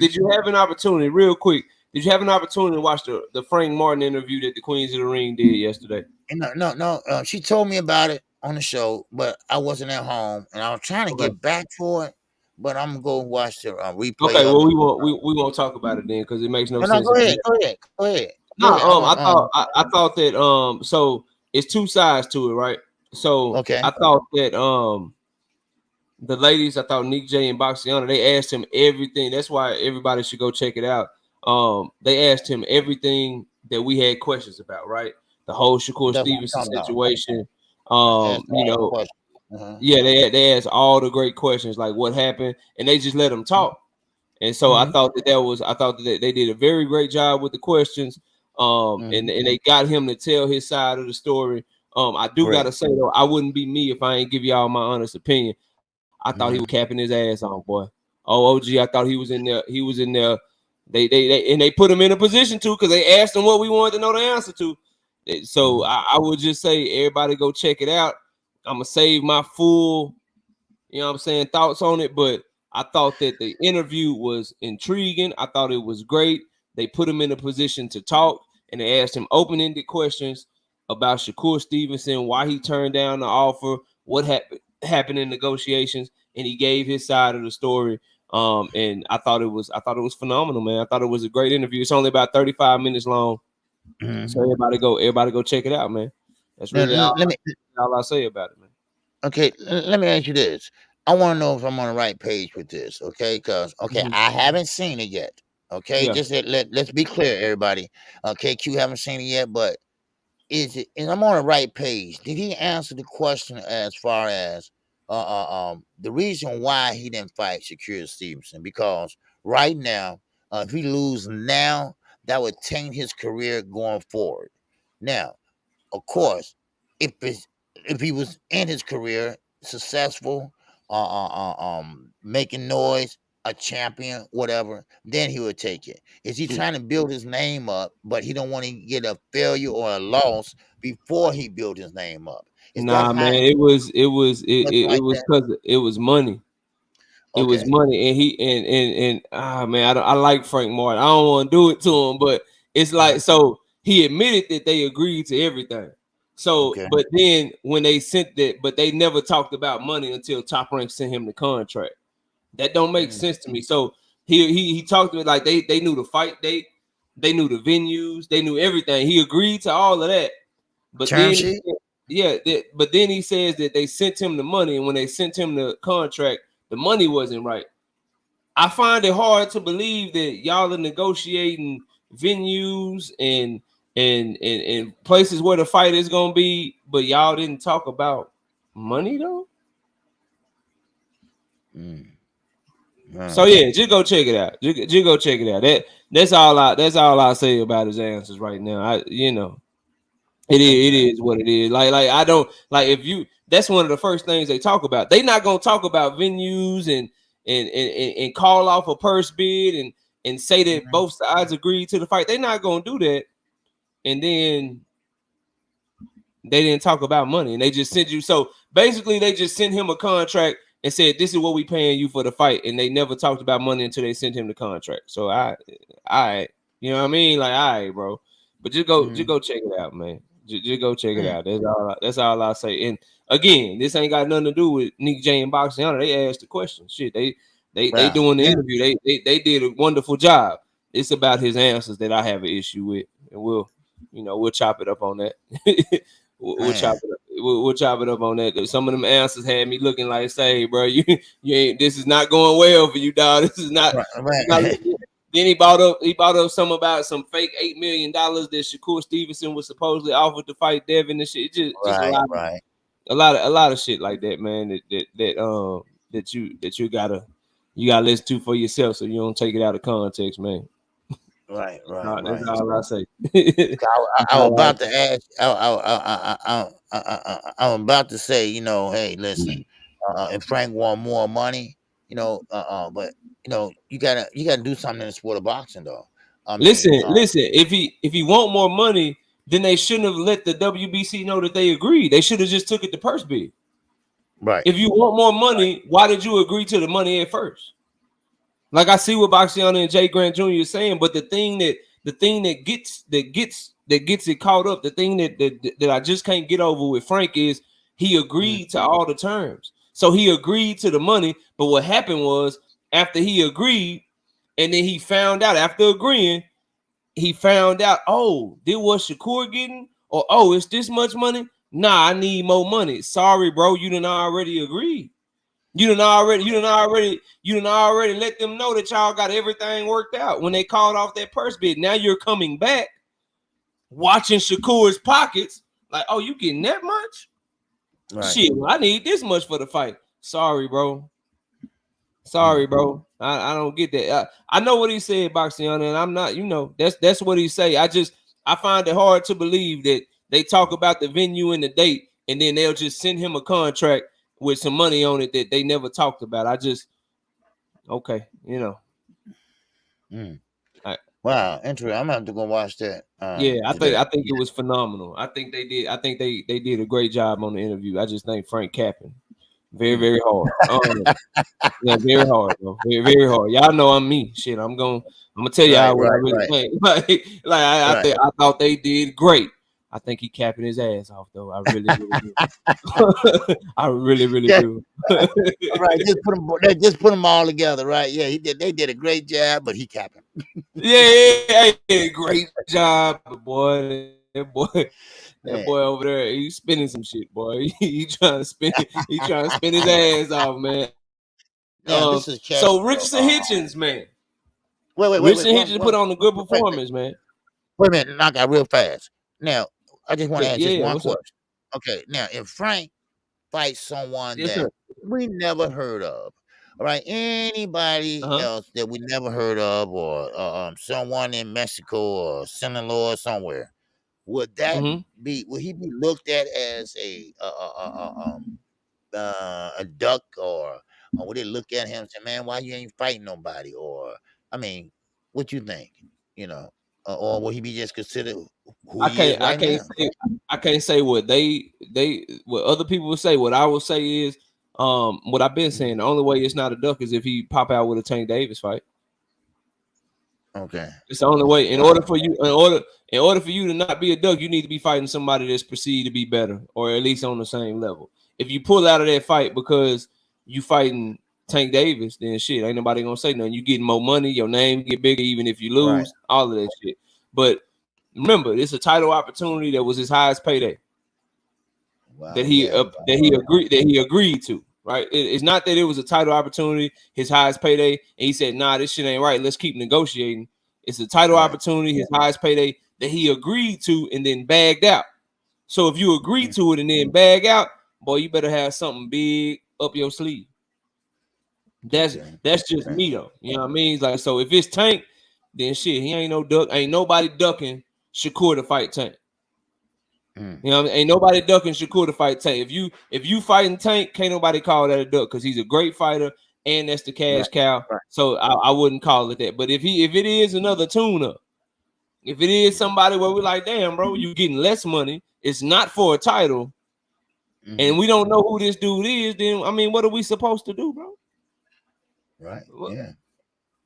Did you have an opportunity, real quick? Did you have an opportunity to watch the Frank Martin interview that the Queens of the Ring did yesterday? No. She told me about it on the show, but I wasn't at home, and I was trying to get back for it. But I'm gonna go watch the replay. Okay, well we won't talk about it then because it makes no sense. Go ahead. No, I thought that so it's two sides to it, right? So I thought that the ladies, I thought Nick J and Boxiana, they asked him everything. That's why everybody should go check it out. They asked him everything that we had questions about, right? The whole Shakur Stevenson situation. You know, yeah, they asked all the great questions, like what happened, and they just let them talk. And so I thought that they did a very great job with the questions. And they got him to tell his side of the story. I do gotta say though, I wouldn't be me if I ain't give y'all my honest opinion. I thought he was capping his ass on, boy. Oh, OG, I thought he was in there. He was in there. They put him in a position to, because they asked him what we wanted to know the answer to. So I would just say everybody go check it out. I'm gonna save my full, you know what I'm saying, thoughts on it, but I thought that the interview was intriguing. I thought it was great. They put him in a position to talk, and they asked him open-ended questions about Shakur Stevenson, why he turned down the offer, what happened in negotiations, and he gave his side of the story. And I thought it was phenomenal, man. I thought it was a great interview. It's only about 35 minutes long. So everybody go check it out, man. That's really all I say about it, man. Okay, let me ask you this. I want to know if I'm on the right page with this, okay? Because I haven't seen it yet. Okay, just let's be clear, everybody. KQ haven't seen it yet, but is I'm on the right page? Did he answer the question as far as the reason why he didn't fight Shakur Stevenson? Because right now, if he loses now, that would taint his career going forward. Now, of course, if he was in his career successful, making noise, a champion, whatever, then he would take it. Is he trying to build his name up, but he don't want to get a failure or a loss before he built his name up? Nah, man, it was because it was money. It was money, and he man, I like Frank Martin. I don't want to do it to him, but it's like, so he admitted that they agreed to everything. So, but then when they sent that, but they never talked about money until Top Rank sent him the contract. That don't make sense to me. So he talked to it like they knew the fight date, they knew the venues, they knew everything. He agreed to all of that, but but then he says that they sent him the money, and when they sent him the contract, the money wasn't right. I find it hard to believe that y'all are negotiating venues and places where the fight is gonna be, but y'all didn't talk about money though. So yeah, just go check it out. Just go check it out. That's all I say about his answers right now. It is what it is. Like I don't like if you. That's one of the first things they talk about. They not gonna talk about venues and call off a purse bid and say that both sides agreed to the fight. They're not gonna do that. And then they didn't talk about money, and they just sent you. So basically, they just sent him a contract and said, "This is what we paying you for the fight," and they never talked about money until they sent him the contract. So I, you know what I mean? Like, all right, bro. But just go check it out, man. Just go check it out. That's all I say. And again, this ain't got nothing to do with Nick J and Boxiana. They asked the question. Shit, they doing the interview. They did a wonderful job. It's about his answers that I have an issue with, and we'll chop it up on that. We'll chop it up. We'll chop it up on that. Some of them answers had me looking like, "Say, bro, you ain't. This is not going well for you, dog. This is not." Then he brought up some about some fake $8 million that Shakur Stevenson was supposedly offered to fight Devin and shit. Just a lot of shit like that, man. That you gotta listen to for yourself, so you don't take it out of context, man. Right. That's all I say. I was about to ask. I'm about to say, hey, listen, if Frank want more money, but you gotta do something in the sport of boxing, though. Listen. If he want more money, then they shouldn't have let the WBC know that they agreed. They should have just took it to purse bid. Right. If you want more money, why did you agree to the money at first? Like, I see what Boxiana and Jay Grant Jr. is saying, but the thing that gets it caught up, the thing that I just can't get over with Frank is he agreed to all the terms. So he agreed to the money, but what happened was after he agreed, and then he found out after agreeing, oh, this was Shakur getting, or oh, it's this much money. Nah, I need more money. Sorry, bro, you done already agreed. You done already let them know that y'all got everything worked out when they called off that purse bid. Now you're coming back, watching Shakur's pockets, like, oh, you getting that much? Right. Shit, well, I need this much for the fight. Sorry, bro. I don't get that. I know what he said, Boxiana, and I'm not, that's what he say. I find it hard to believe that they talk about the venue and the date, and then they'll just send him a contract with some money on it that they never talked about. Okay. Wow, interesting. I'm gonna have to go watch that. I think it was phenomenal. I think they did a great job on the interview. I just think Frank capping very, very hard. Yeah, very hard, bro. Very, very hard. Y'all know I'm me. Shit, I'm gonna tell y'all what I really think. I thought they did great. I think he capping his ass off, though. I really, really do. I really, really do. Right, just put them all together, right? Yeah, they did a great job, but he capping. Yeah, great job, boy. That boy over there, he's spinning some shit, boy. He trying to spin his ass off, man. This is so Richardson Hitchins, man. Wait. Richardson Hitchins put on a good performance, man. Wait a minute, knock out real fast. Now, I just want to ask just one question. Okay, now if Frank fights someone that we never heard of, all right, anybody else that we never heard of, or someone in Mexico or Sinaloa or somewhere, would that would he be looked at as a duck, or would they look at him and say, man, why you ain't fighting nobody? Or I mean, what you think? Or will he be just considered who he is right now? I can't say what what other people would say. What I would say is what I've been saying. The only way it's not a duck is if he pop out with a Tank Davis fight. Okay, it's the only way. In order for you to not be a duck, you need to be fighting somebody that's perceived to be better, or at least on the same level. If you pull out of that fight because you fighting Tank Davis, then shit, ain't nobody gonna say nothing. You getting more money, your name get bigger, even if you lose, all of that shit. But remember, it's a title opportunity that was his highest payday. That he agreed to. Right? It's not that it was a title opportunity, his highest payday, and he said, nah, this shit ain't right. Let's keep negotiating. It's a title opportunity, his highest payday that he agreed to and then bagged out. So if you agree to it and then bag out, boy, you better have something big up your sleeve. That's just me though. You know what I mean? It's like, so if it's Tank, then shit, he ain't no duck. Ain't nobody ducking Shakur to fight Tank. You know what I mean? Ain't nobody ducking Shakur to fight Tank. If you fighting Tank, can't nobody call that a duck because he's a great fighter and that's the cash cow. Right. So I wouldn't call it that. But if it is another tune-up, if it is somebody where we're like, damn, bro, you getting less money, it's not for a title, and we don't know who this dude is, then I mean, what are we supposed to do, bro? Right. What? Yeah.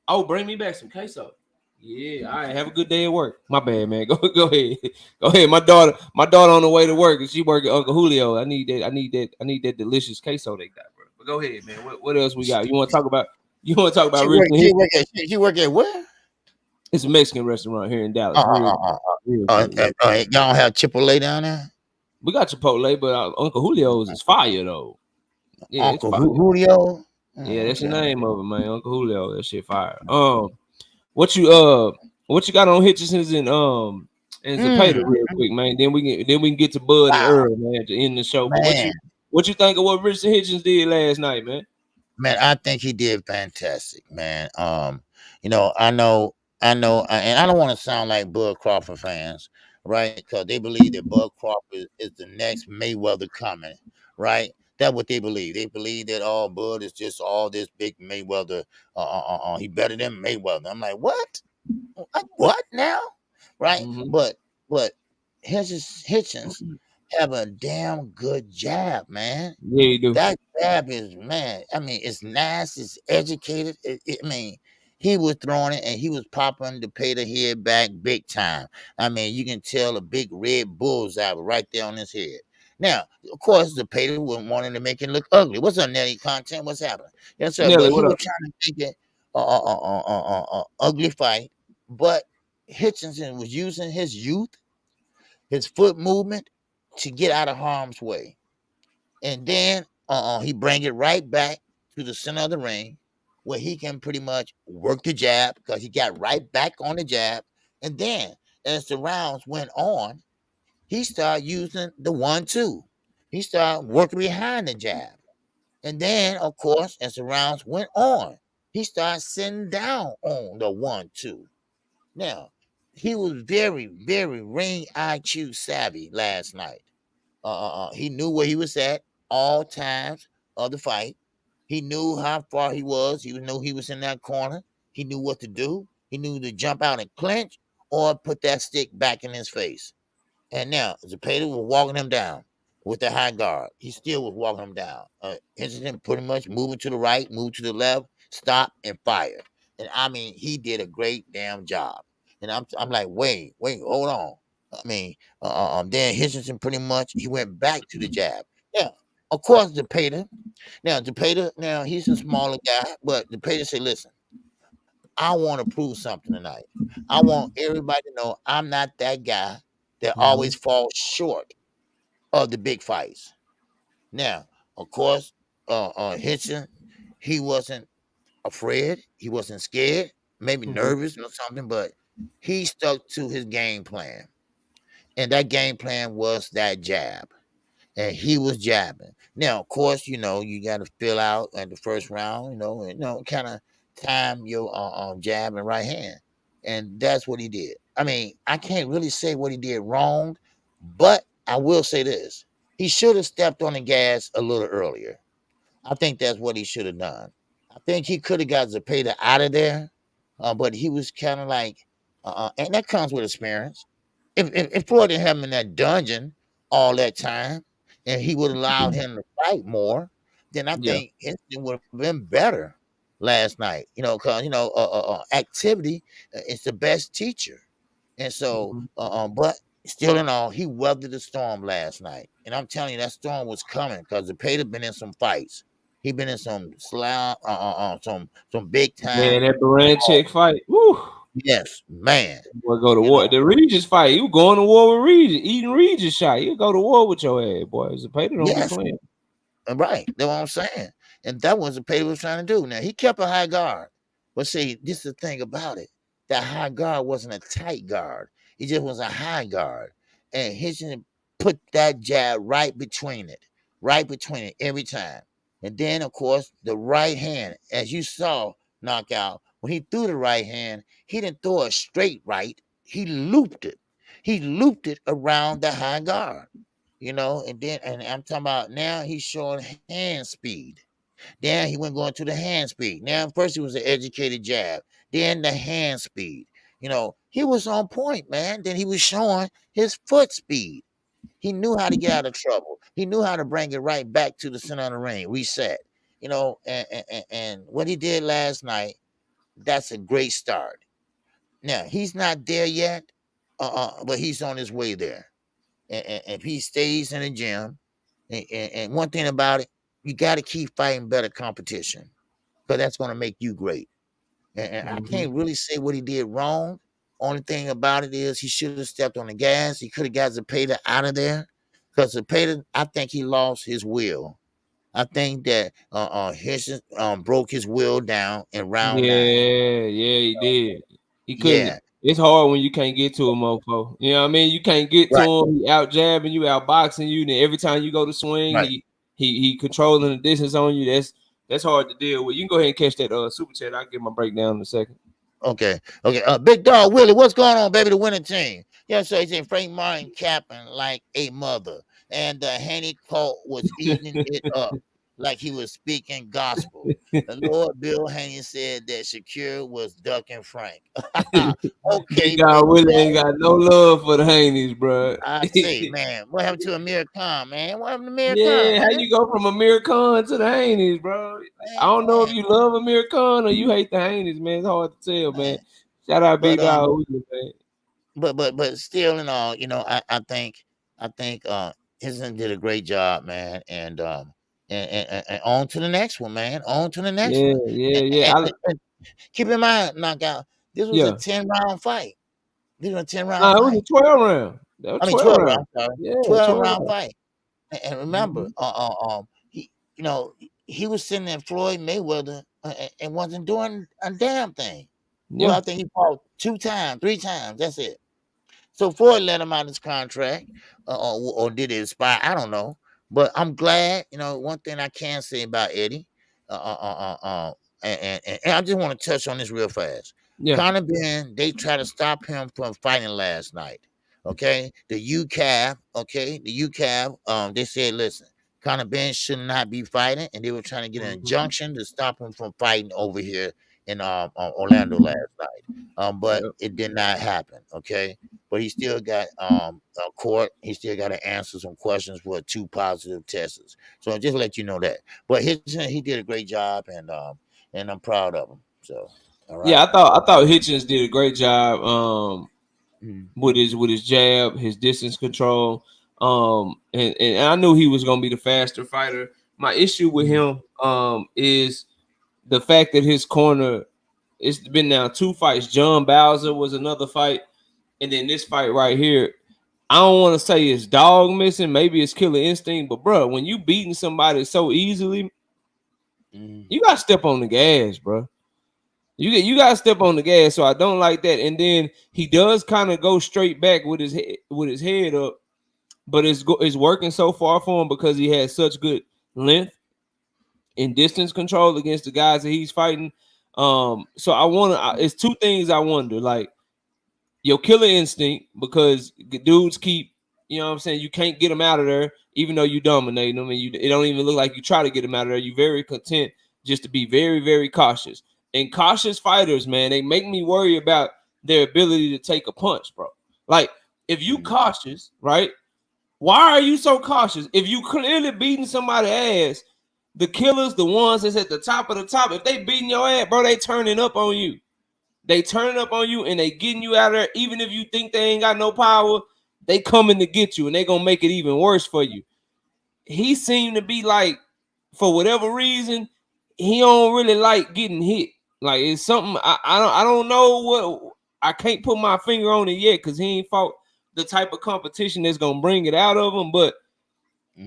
Oh, bring me back some queso. Yeah, all right. Have a good day at work. My bad, man. Go ahead. Go ahead. My daughter on the way to work, and she work at Uncle Julio. I need that delicious queso they got, bro. But go ahead, man. What else we got? You want to talk about? You want to talk about She work at where? It's a Mexican restaurant here in Dallas. Y'all don't have Chipotle down there? We got Chipotle, but Uncle Julio's is fire though. Yeah, Uncle Julio. Yeah, that's the name of it, man. Uncle Julio. That shit fire. What you got on Hitchins and Zepeda real quick, man. Then we can get to Bud and Earl, man, to end the show. But what you think of what Richard Hitchins did last night, man? Man, I think he did fantastic, man. You know, I know, and I don't want to sound like Bud Crawford fans, right? Because they believe that Bud Crawford is the next Mayweather coming, right? That's what they believe. They believe that Bud is just all this big Mayweather. He better than Mayweather. I'm like, what? What now? Right? But Hitchins have a damn good jab, man. Yeah, you do. That jab is, man. I mean, it's nice. It's educated. I mean, he was throwing it and he was popping the Zepeda head back big time. I mean, you can tell a big red bullseye right there on his head. Now, of course, Zepeda was wanting to make it look ugly. What's up, Nelly Content? What's happening? Yes, sir. Nelly, But he was trying to make it ugly fight. But Hitchinson was using his youth, his foot movement to get out of harm's way. And then he bring it right back to the center of the ring where he can pretty much work the jab because he got right back on the jab. And then as the rounds went on, he started using the 1-2. He started working behind the jab. And then, of course, as the rounds went on, he started sitting down on the 1-2. Now, he was very, very ring IQ savvy last night. He knew where he was at all times of the fight. He knew how far he was. He knew he was in that corner. He knew what to do. He knew to jump out and clinch or put that stick back in his face. And now Zepeda was walking him down with the high guard. He still was walking him down. Hitchins pretty much moving to the right, move to the left, stop and fire. And I mean, he did a great damn job. And I'm like, wait, hold on. I mean, then Hitchins pretty much he went back to the jab. Yeah, of course, Zepeda. Now he's a smaller guy, but Zepeda said, listen, I want to prove something tonight. I want everybody to know I'm not that guy that always falls short of the big fights. Now, of course, Hitchins, he wasn't afraid. He wasn't scared, maybe nervous or something, but he stuck to his game plan. And that game plan was that jab. And he was jabbing. Now, of course, you got to fill out at the first round, kind of time your jab and right hand. And that's what he did. I mean, I can't really say what he did wrong, but I will say this. He should have stepped on the gas a little earlier. I think that's what he should have done. I think he could have got Zepeda out of there, but he was kind of like, and that comes with experience. If Floyd didn't have him in that dungeon all that time, and he would have allowed him to fight more, then I think it would have been better last night. Because activity is the best teacher, and so, but still in all, he weathered the storm last night, and I'm telling you, that storm was coming because Zepeda been in some fights. He been in some some big time. Man, that Baran check fight. Woo. Yes, man. Boy, go to war. The Regis fight. You going to war with Regis, eating Regis shot. You go to war with your ass, boy. Zepeda don't be playing. Right. That's what I'm saying. And that was what Zepeda was trying to do. Now, he kept a high guard. But see, this is the thing about it. That high guard wasn't a tight guard. It just was a high guard. And Hitchins put that jab right between it every time. And then, of course, the right hand, as you saw, knockout, when he threw the right hand, he didn't throw a straight right. He looped it. He looped it around the high guard, and then, and I'm talking about now he's showing hand speed. Then he went going to the hand speed. Now, first it was an educated jab, then the hand speed. He was on point, man. Then he was showing his foot speed. He knew how to get out of trouble. He knew how to bring it right back to the center of the ring, reset. And what he did last night, that's a great start. Now, he's not there yet, but he's on his way there. And if he stays in the gym, and one thing about it, you got to keep fighting better competition because that's going to make you great. And I can't really say what he did wrong. Only thing about it is he should have stepped on the gas. He could have got Zepeda out of there because Zepeda, I think he lost his will. I think that Hitchins broke his will down in round 9. Yeah, he did. He couldn't. Yeah, It's hard when you can't get to a mofo. You know what I mean? You can't get to right, him. He out jabbing you, out boxing you. Then every time you go to swing, right. he controlling the distance on you. That's hard to deal with. You can go ahead and catch that super chat. I'll get my breakdown in a second. Okay. Big Dog Willie, what's going on, baby? The winning team. Yeah, so he's saying Frank Martin capping like a mother, and Haney Colt was eating it up like he was speaking gospel. The Lord Bill Haney said that Shakir was ducking Frank. Okay, Big guy Big Willie Dog. ain't got no love for the Haneys, bro. I say, man, what happened to Amir Khan, man? What happened to Amir Khan, Yeah, how man? you go from Amir Khan to the Haneys, bro? I don't know if you love Amir Khan or you hate the Haneys, man. It's hard to tell, man. Shout out Big Dog Willie, man. But still in all, I think Hitchins did a great job, man, and on to the next one, man. On to the next one. Yeah. And keep in mind, knockout. This was a 10-round fight. This was a 10-round It fight. was a 12 round. That was I mean 12 12 round. round. I'm sorry, Yeah, 12-round fight. And remember, he he was sitting there Floyd Mayweather and wasn't doing a damn thing. Well, I think he fought 2 times, 3 times. That's it. So Floyd let him out of his contract, or did it expire? I don't know. But I'm glad. One thing I can say about Eddie, and I just want to touch on this real fast. Conor Ben, they tried to stop him from fighting last night. Okay, the UCAB, they said, listen, Conor Ben should not be fighting, and they were trying to get an injunction to stop him from fighting over here in Orlando last night. But it did not happen. Okay, but he still got a court. He still got to answer some questions for 2 positive tests. So just let you know that. But he did a great job, and I'm proud of him. So all right. Yeah, I thought Hitchins did a great job with his jab, his distance control. And I knew he was gonna be the faster fighter. My issue with him is the fact that his corner, it's been now 2 fights. John Bowser was another fight, and then this fight right here. I don't want to say it's dog missing, maybe it's killer instinct, but bro, when you beating somebody so easily, you gotta step on the gas, bro. You gotta step on the gas. So I don't like that. And then he does kind of go straight back with his head up, but it's working so far for him because he has such good length and distance control against the guys that he's fighting. So it's 2 things I wonder, like your killer instinct, because dudes keep, you know what I'm saying, you can't get them out of there, even though you dominate them, and it don't even look like you try to get them out of there. You're very content just to be very, very cautious. And cautious fighters, man, they make me worry about their ability to take a punch, bro. Like, if you cautious, right? Why are you so cautious? If you clearly beating somebody's ass, the killers, the ones that's at the top of the top, if they beating your ass, bro, they turning up on you. They turning up on you and they getting you out of there. Even if you think they ain't got no power, they coming to get you and they gonna make it even worse for you. He seemed to be like, for whatever reason, he don't really like getting hit. Like, it's something I don't know what, I can't put my finger on it yet because he ain't fought the type of competition that's gonna bring it out of him. But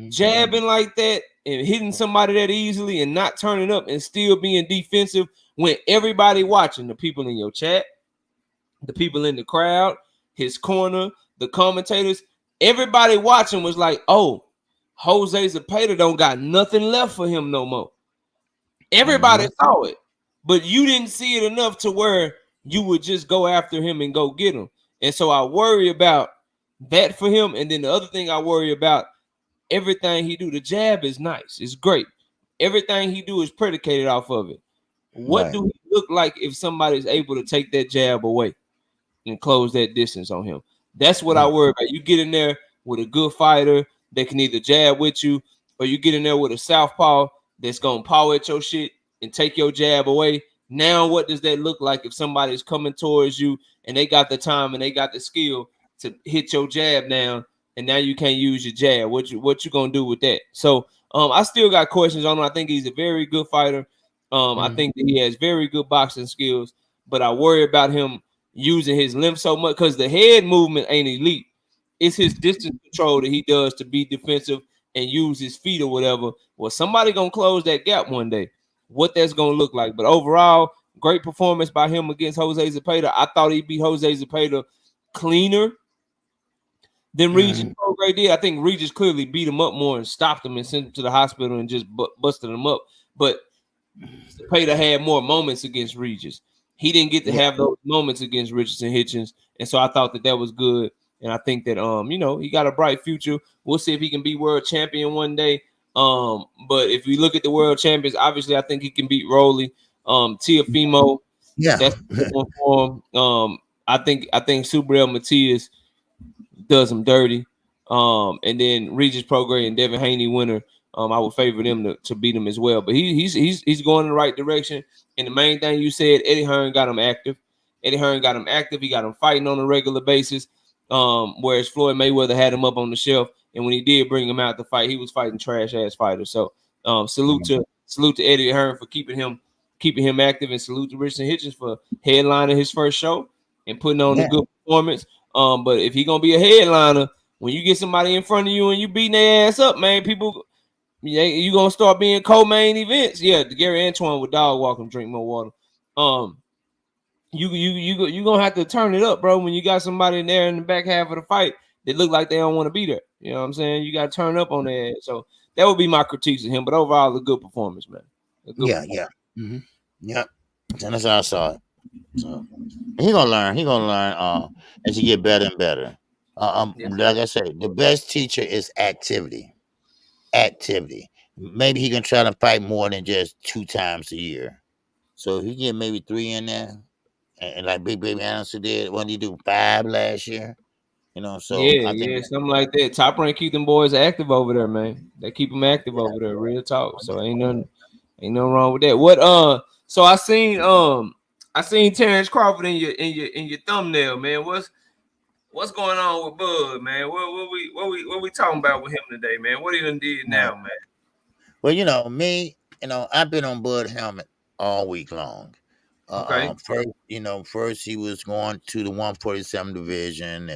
jabbing like that and hitting somebody that easily and not turning up and still being defensive when everybody watching, the people in your chat, the people in the crowd, his corner, the commentators, everybody watching was like, oh, Jose Zepeda don't got nothing left for him no more. Everybody saw it, but you didn't see it enough to where you would just go after him and go get him. And so I worry about that for him. And then the other thing I worry about, everything he do, the jab is nice. It's great. Everything he do is predicated off of it. What do he look like if somebody's able to take that jab away and close that distance on him? That's what I worry about. You get in there with a good fighter that can either jab with you, or you get in there with a southpaw that's gonna paw at your shit and take your jab away. Now, what does that look like if somebody's coming towards you and they got the time and they got the skill to hit your jab down, and now you can't use your jab? What you gonna do with that? So I still got questions on him. I think he's a very good fighter. I think that he has very good boxing skills, but I worry about him using his limbs so much because the head movement ain't elite. It's his distance control that he does to be defensive and use his feet or whatever. Well, somebody gonna close that gap one day. What that's gonna look like. But overall, great performance by him against Jose Zepeda. I thought he'd beat Jose Zepeda cleaner than Regis Prograis did. I think Regis clearly beat him up more and stopped him and sent him to the hospital and just busted him up. But Zepeda had more moments against Regis. He didn't get to have those moments against Richardson Hitchins, and so I thought that was good. And I think that he got a bright future. We'll see if he can be world champion one day. But if we look at the world champions, obviously I think he can beat Rolly. Teofimo, that's one for him. I think Subriel Matias does him dirty. And then Regis Prograis and Devin Haney winner. I would favor them to beat him as well. But he's going in the right direction. And the main thing you said, Eddie Hearn got him active. He got him fighting on a regular basis. Whereas Floyd Mayweather had him up on the shelf. And when he did bring him out to fight, he was fighting trash ass fighters. So salute to Eddie Hearn for keeping him active, and salute to Richardson Hitchins for headlining his first show and putting on a good performance. But if he gonna be a headliner, when you get somebody in front of you and you beating their ass up, man, people, you gonna start being co-main events. Yeah, Gary Antoine with dog walk and drink more water. You gonna have to turn it up, bro. When you got somebody in there in the back half of the fight that look like they don't want to be there, you know what I'm saying? You got to turn up on their ass. So that would be my critiques of him. But overall, a good performance, man. And that's how I saw it. So he gonna learn as he get better and better. Like I said, the best teacher is activity. Maybe he can try to fight more than just 2 times a year. So if he get maybe 3 in there, and like Big Baby Anderson did, when he do 5 last year, So I think something like that. Top Rank keep them boys active over there, man. They keep them active over there, real talk. So ain't nothing wrong with that. What so I seen Terrence Crawford in your thumbnail, man. What's going on with Bud, man? What we talking about with him today, man? What he done did now, man? Well, me, I've been on Bud helmet all week long. First he was going to the 147 division,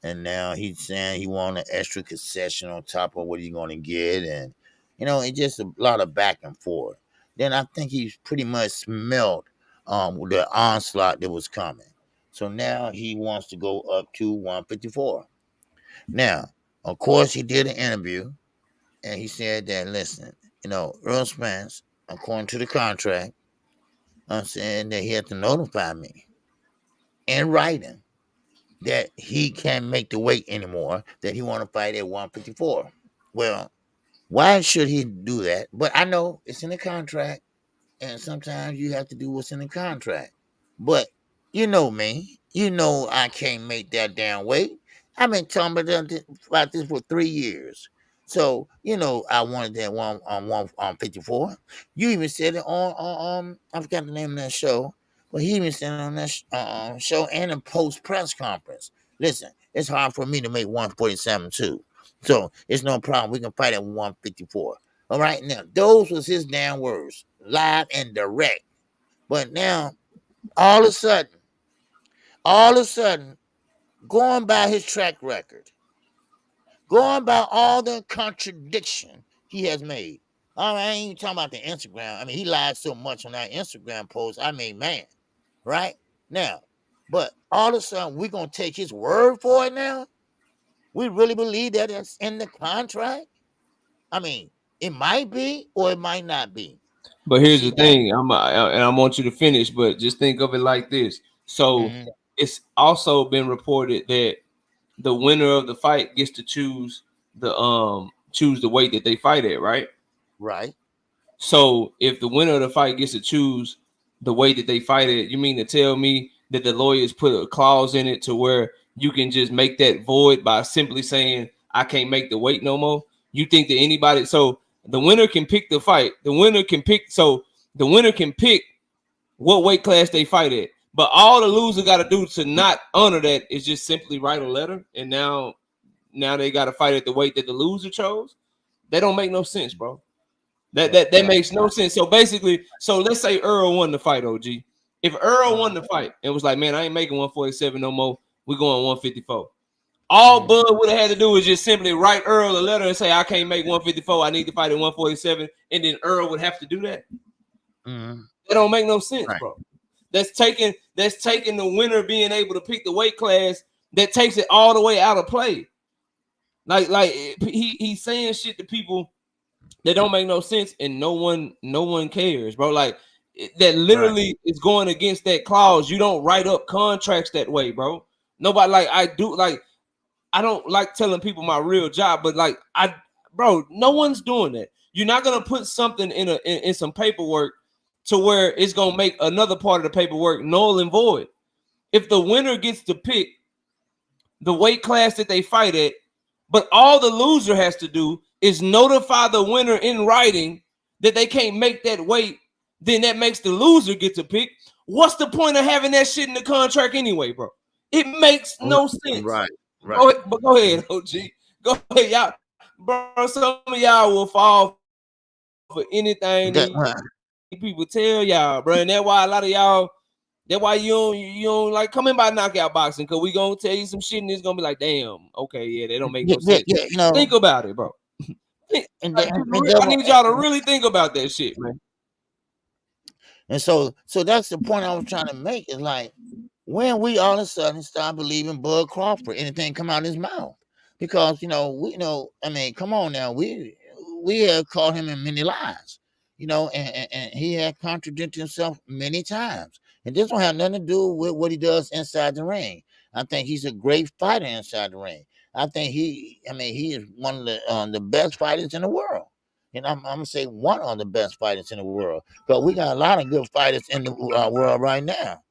and now he's saying he want an extra concession on top of what he's going to get, and it's just a lot of back and forth. Then I think he's pretty much smelled the onslaught that was coming. So now he wants to go up to 154. Now, of course, he did an interview, and he said that, listen, Earl Spence, according to the contract, I'm saying that he had to notify me in writing that he can't make the weight anymore, that he want to fight at 154. Well, why should he do that? But I know it's in the contract, and sometimes you have to do what's in the contract. But you know me, I can't make that damn weight. I've been talking about this for 3 years. So, I wanted that one on 54. You even said it on I forgot the name of that show, but he even said it on that show and a post press conference. Listen, it's hard for me to make 147 too. So it's no problem. We can fight at 154. All right, now those was his damn words, live and direct. But now, all of a sudden, going by his track record, going by all the contradiction he has made. I ain't even talking about the Instagram. I mean, he lied so much on that Instagram post. I mean, man, right? Now, but all of a sudden, we're going to take his word for it now? We really believe that it's in the contract? I mean, it might be or it might not be. But here's See the that? thing, and I want you to finish, but just think of it like this. So Mm-hmm. it's also been reported that the winner of the fight gets to choose the weight that they fight at, right? Right. So if the winner of the fight gets to choose the way that they fight it, you mean to tell me that the lawyers put a clause in it to where you can just make that void by simply saying I can't make the weight no more? You think that anybody? So the winner can pick the fight. The winner can pick. So the winner can pick what weight class they fight at. But all the loser got to do to not honor that is just simply write a letter, and now they got to fight at the weight that the loser chose. That don't make no sense, bro. That Right. makes no sense. So basically, so let's say Earl won the fight, OG. If Earl won the fight and was like, man, I ain't making 147 no more, we going 154. All Mm-hmm. Bud would have had to do is just simply write Earl a letter and say, I can't make 154. I need to fight at 147. And then Earl would have to do that. Mm-hmm. That don't make no sense, Right. bro. That's taking the winner being able to pick the weight class that takes it all the way out of play. Like he's saying shit to people that don't make no sense, and no one cares, bro. Like that Right. literally is going against that clause. You don't write up contracts that way, bro. Nobody like I do. Like I don't like telling people my real job, but like bro, no one's doing that. You're not gonna put something in some paperwork to where it's gonna make another part of the paperwork null and void. If the winner gets to pick the weight class that they fight at, but all the loser has to do is notify the winner in writing that they can't make that weight, then that makes the loser get to pick. What's the point of having that shit in the contract anyway, bro? It makes no sense. Right. Right. Go ahead, OG. Go ahead, y'all. Bro, some of y'all will fall for anything That these people tell y'all, bro. And that's why a lot of y'all, that's why you don't like coming by knockout boxing, because we gonna tell you some shit and it's gonna be like, damn, okay, yeah, they don't make no sense. yeah. Think about it, bro. I need y'all to really think about that shit, man. And so that's the point I was trying to make. Is like when we all of a sudden start believing Bud Crawford, anything come out of his mouth, because I mean, come on now, we have caught him in many lies, and he had contradicted himself many times, and this don't have nothing to do with what he does inside the ring. I think he's a great fighter inside the ring. I think he is one of the best fighters in the world. And I'm gonna say one of the best fighters in the world. But we got a lot of good fighters in the world right now.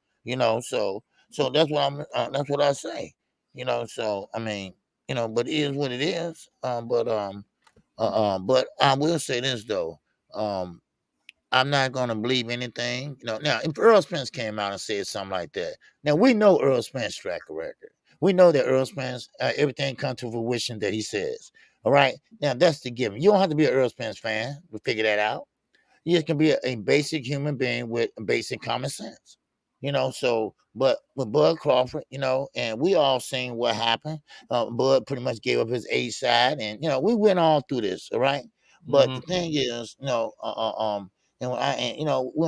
So that's what I say. So I mean, but it is what it is. But I will say this though. Um, I'm not gonna believe anything. Now if Earl Spence came out and said something like that, now we know Earl Spence track record. We know that Earl Spence, everything comes to fruition that he says. All right. Now that's the given. You don't have to be an Earl Spence fan to figure that out. You just can be a basic human being with basic common sense. So but with Bud Crawford, and we all seen what happened. Bud pretty much gave up his A side, and we went all through this, all right. But the thing is, we went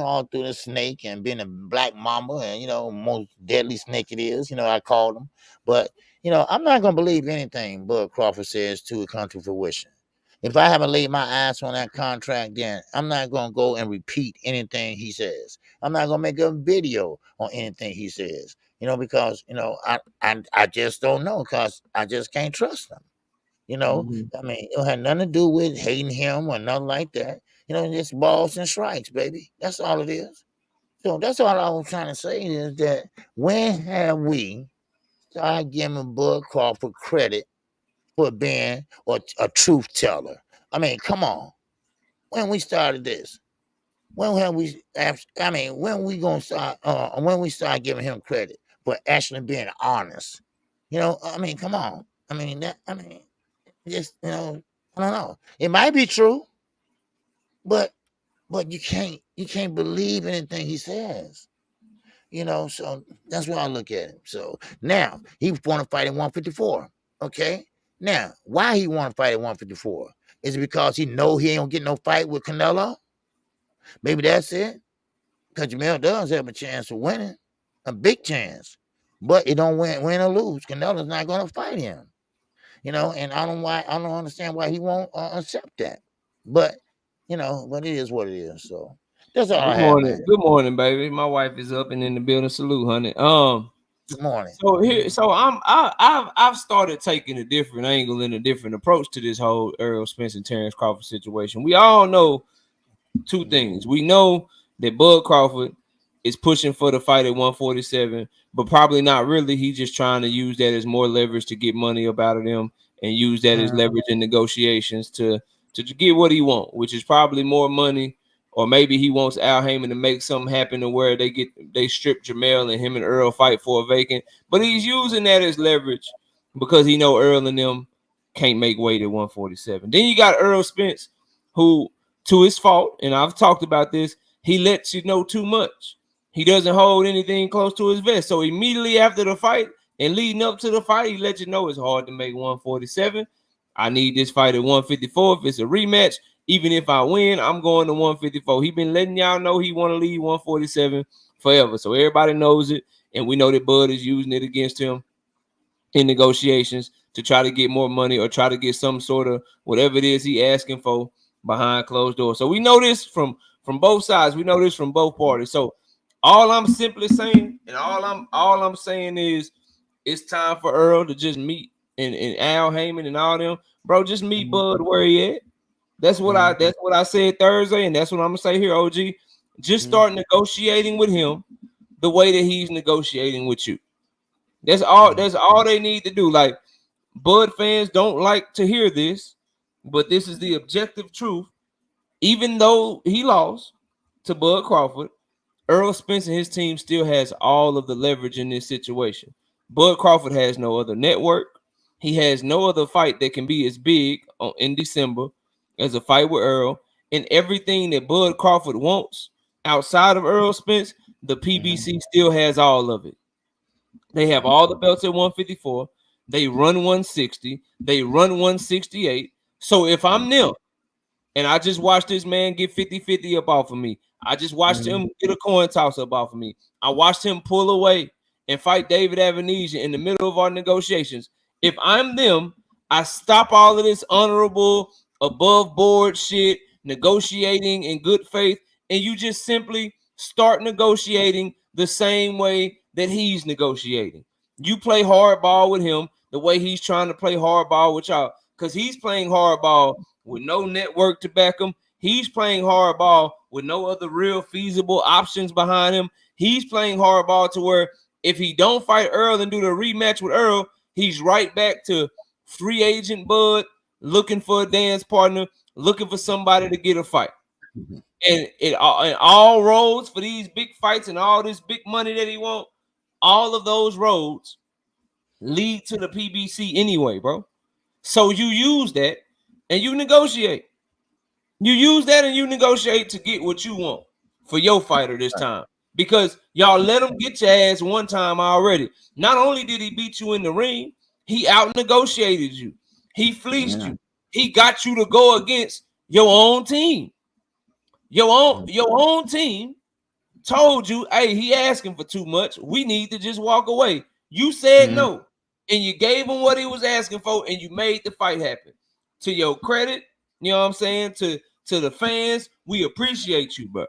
all through the snake and being a black mamba, and most deadly snake it is, I called him. But I'm not gonna believe anything Bud Crawford says to come to fruition. If I haven't laid my eyes on that contract, then I'm not gonna go and repeat anything he says. I'm not gonna make a video on anything he says. Because I just don't know, because I just can't trust him. I mean, it had nothing to do with hating him or nothing like that. Just balls and strikes, baby. That's all it is. So that's all I was trying to say is that when have we started giving Bud Crawford credit for being a truth teller? I mean, come on. When we started this, when have we? I mean, when we gonna start? When we start giving him credit for actually being honest? I mean, come on. I mean that. I mean, just I don't know. It might be true, but you can't believe anything he says. So that's why I look at him. So now he want to fight at 154. Okay. Now, why he want to fight at 154? Is it because he know he ain't gonna get no fight with Canelo? Maybe that's it. Because Jamel does have a chance of winning, a big chance, but it don't win or lose. Canelo's not gonna fight him. you know, and I don't understand why he won't accept that. But you know, but it is what it is. So that's all I Good have, morning. man. Good morning, baby. My wife is up and in the building. Salute, honey. Good morning. So here, so I've started taking a different angle and a different approach to this whole Errol Spence and Terrence Crawford situation. We all know two things. We know that Bud Crawford is pushing for the fight at 147, but probably not really. He's just trying to use that as more leverage to get money up out of them and use that as leverage in negotiations to get what he wants, which is probably more money. Or maybe he wants Al Heyman to make something happen to where they strip Jamel and him and Earl fight for a vacant. But he's using that as leverage because he know Earl and them can't make weight at 147. Then you got Errol Spence, who, to his fault, and I've talked about this, he lets you know too much. He doesn't hold anything close to his vest. So immediately after the fight and leading up to the fight, he lets you know it's hard to make 147. I need this fight at 154. If it's a rematch, even if I win, I'm going to 154. He been letting y'all know he want to leave 147 forever. So everybody knows it. And we know that Bud is using it against him in negotiations to try to get more money or try to get some sort of whatever it is he asking for behind closed doors. So we know this from both sides. We know this from both parties. So all I'm simply saying, and all I'm saying is it's time for Earl to just meet and Al Heyman and all them, bro. Just meet Bud where he at. That's what I said Thursday, and that's what I'm gonna say here, OG. Just start negotiating with him the way that he's negotiating with you. That's all they need to do. Like, Bud fans don't like to hear this, but this is the objective truth. Even though he lost to Bud Crawford, Errol Spence and his team still has all of the leverage in this situation. Bud Crawford has no other network. He has no other fight that can be as big in December as a fight with Earl. And everything that Bud Crawford wants outside of Errol Spence, the PBC still has all of it. They have all the belts at 154. They run 160. They run 168. So if I'm them, and I just watched this man get 50-50 up off of me. I just watched him get a coin toss up off of me. I watched him pull away and fight David Avenesian in the middle of our negotiations. If I'm them, I stop all of this honorable, above board shit, negotiating in good faith, and you just simply start negotiating the same way that he's negotiating. You play hardball with him the way he's trying to play hardball with y'all, because he's playing hardball with no network to back him. He's playing hardball with no other real feasible options behind him. He's playing hardball to where if he don't fight Earl and do the rematch with Earl, he's right back to free agent Bud, looking for a dance partner, looking for somebody to get a fight. And all roads for these big fights and all this big money that he wants, all of those roads lead to the PBC anyway, bro. So you use that and you negotiate. You use that and you negotiate to get what you want for your fighter this time. Because y'all let him get your ass one time already. Not only did he beat you in the ring, he out negotiated you. He fleeced you. He got you to go against your own team. Your own team told you, hey, he asking for too much. We need to just walk away. You said no, and you gave him what he was asking for, and you made the fight happen. To your credit, you know what I'm saying? To the fans, we appreciate you, bro.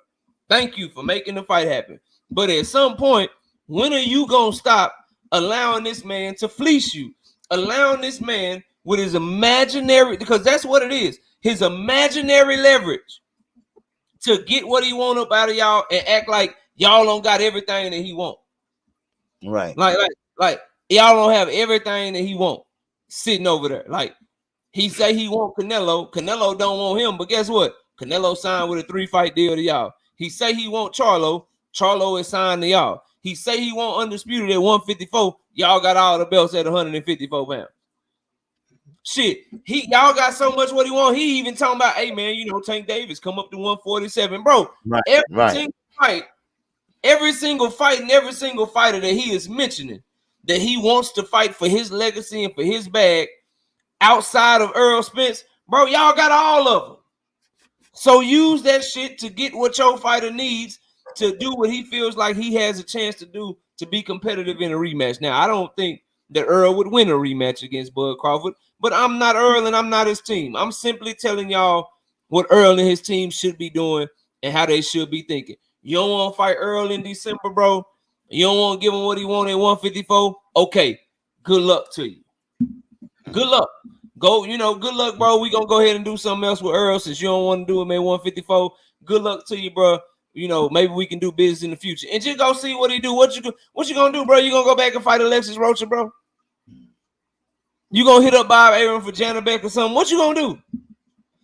Thank you for making the fight happen. But at some point, when are you gonna stop allowing this man to fleece you? Allowing this man with his imaginary, because that's what it is, his imaginary leverage to get what he want up out of y'all and act like y'all don't got everything that he want. Right. Like y'all don't have everything that he want sitting over there. Like, he say he want Canelo. Canelo don't want him, but guess what? Canelo signed with a 3-fight deal to y'all. He say he want Charlo. Charlo is signed to y'all. He say he want Undisputed at 154. Y'all got all the belts at 154 pounds. Shit, y'all got so much what he want. He even talking about, hey man, you know, Tank Davis come up to 147, bro. Right. Every single fight and every single fighter that he is mentioning that he wants to fight for his legacy and for his bag outside of Errol Spence, bro, y'all got all of them. So use that shit to get what your fighter needs to do what he feels like he has a chance to do to be competitive in a rematch. Now, I don't think that Earl would win a rematch against Bud Crawford. But I'm not Earl and I'm not his team. I'm simply telling y'all what Earl and his team should be doing and how they should be thinking. You don't want to fight Earl in December, bro. You don't want to give him what he wanted at 154. Okay, good luck to you. Good luck. Go, good luck, bro. We gonna go ahead and do something else with Earl since you don't want to do him at 154. Good luck to you, bro. Maybe we can do business in the future. And just go see what he do. What you gonna do, bro? You gonna go back and fight Alexis Rocha, bro? You gonna hit up Bob Arum for Jana Beck or something? What you gonna do?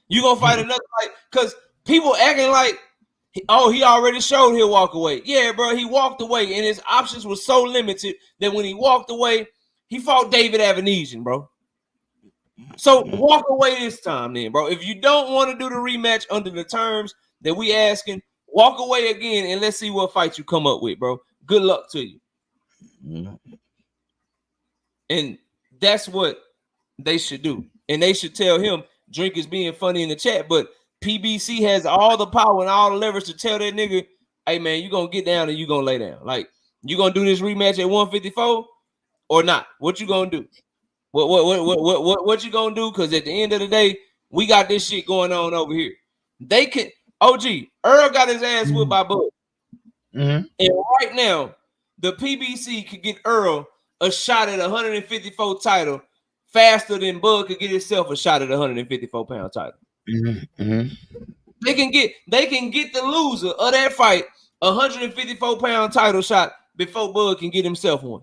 You gonna fight another fight? Because people acting like, oh, he already showed he'll walk away. Yeah, bro, he walked away, and his options were so limited that when he walked away, he fought David Avanesian, bro. So walk away this time then, bro. If you don't want to do the rematch under the terms that we asking, walk away again and let's see what fight you come up with, bro. Good luck to you. And that's what they should do. And they should tell him Drink is being funny in the chat, but PBC has all the power and all the leverage to tell that nigga, hey man, you gonna get down and you gonna lay down. Like, you gonna do this rematch at 154 or not? What you gonna do? What you gonna do? Because at the end of the day, we got this shit going on over here. They can Earl got his ass whipped by Bud. And right now, the PBC could get Earl a shot at 154 title faster than Bud could get himself a shot at 154-pound title. They can get the loser of that fight 154-pound title shot before Bud can get himself one.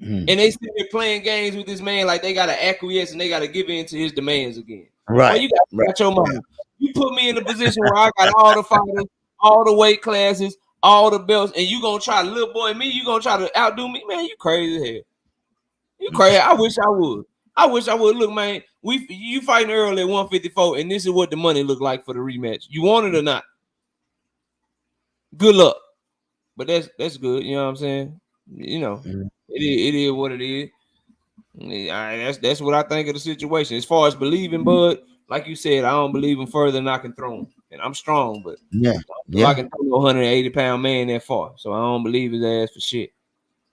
And they sit there playing games with this man like they gotta acquiesce and they gotta give in to his demands again. Right. Well, you got your mind. You put me in a position where I got all the fighters, all the weight classes, all the belts, and you gonna try to little boy me, you gonna try to outdo me, man. You crazy as hell. You crazy. I wish I would. Look, man, you fighting Earl at 154, and this is what the money look like for the rematch. You want it or not? Good luck. But that's good. You know what I'm saying? It is what it is. That's what I think of the situation. As far as believing Bud, like you said, I don't believe him further than I can throw him. And I'm strong, but I can throw a 180-pound man that far. So I don't believe his ass for shit.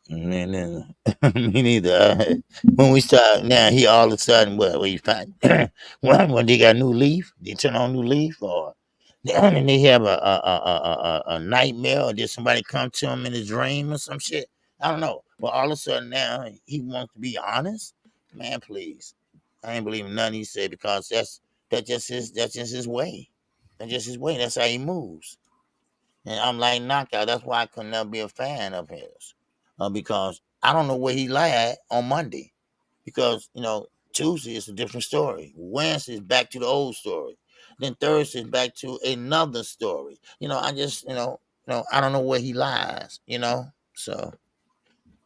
Me neither. When we start now, he all of a sudden what he find when they got a new leaf, they turn on new leaf, or and they have a nightmare, or did somebody come to him in a dream or some shit? I don't know. But all of a sudden now he wants to be honest. Man, please. I ain't believing nothing he said because that's just his way. That's just his way. That's how he moves. And I'm like knockout. That's why I could never be a fan of his. Because I don't know where he lied on Monday. Because, Tuesday is a different story. Wednesday is back to the old story. Then Thursday is back to another story. I just, I don't know where he lies, So,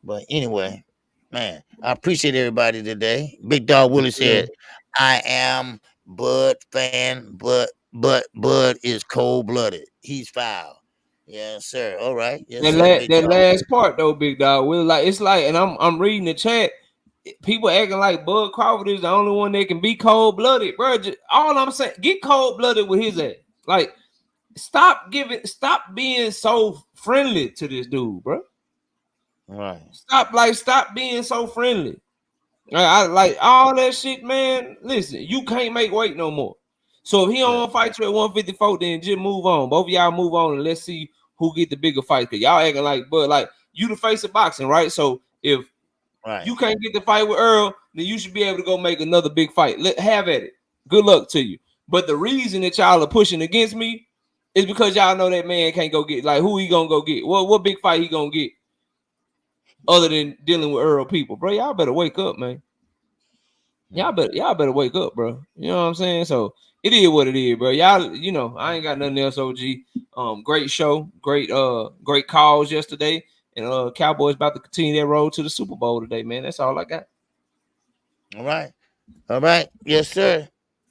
but anyway, man, I appreciate everybody today. Big Dog Willie said, I am Bud fan, but Bud is cold-blooded. He's foul. Yes, sir. All right. Yes, sir. That last part though, Big Dog, Willie, it's like, and I'm reading the chat. People acting like Bud Crawford is the only one that can be cold-blooded, bro. All I'm saying, get cold-blooded with his ass. Like, stop being so friendly to this dude, bro. Right. Stop being so friendly. I like all that shit, man. Listen, you can't make weight no more. So if he don't want to fight you at 154, then just move on. Both of y'all move on and let's see who get the bigger fight. Cause y'all acting like, but like you the face of boxing, right? So if you can't get the fight with Earl, then you should be able to go make another big fight. Have at it. Good luck to you. But the reason that y'all are pushing against me is because y'all know that man can't go get, like, who he gonna go get? What big fight he gonna get other than dealing with Earl people, bro? Y'all better wake up, man. Y'all better wake up, bro. You know what I'm saying? So it is what it is, bro. Y'all, I ain't got nothing else. OG, great show, great calls yesterday, and Cowboys about to continue their road to the Super Bowl today, man. That's all I got. All right, yes, sir.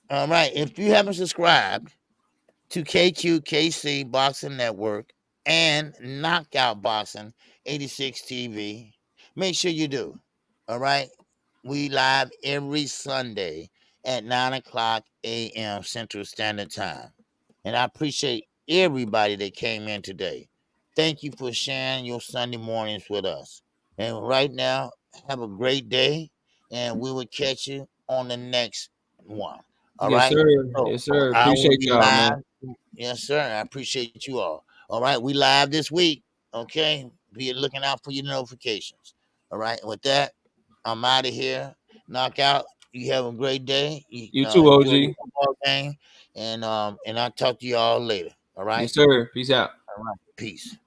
All right, if you haven't subscribed to KQKC Boxing Network and Knockout Boxing 86 TV, make sure you do. All right, we live every Sunday at 9:00 a.m. Central Standard Time. And I appreciate everybody that came in today. Thank you for sharing your Sunday mornings with us. And right now, have a great day, and we will catch you on the next one. All Yes, right. sir. So Yes, sir. I will Appreciate be y'all, man. live. Yes, sir. I appreciate you all. All right. We live this week. Okay. Be looking out for your notifications. All right. And with that, I'm out of here. Knockout. You have a great day. You too, Enjoy your OG. football game. And I'll talk to you all later. All right. Yes, sir. Peace out. All right. Peace.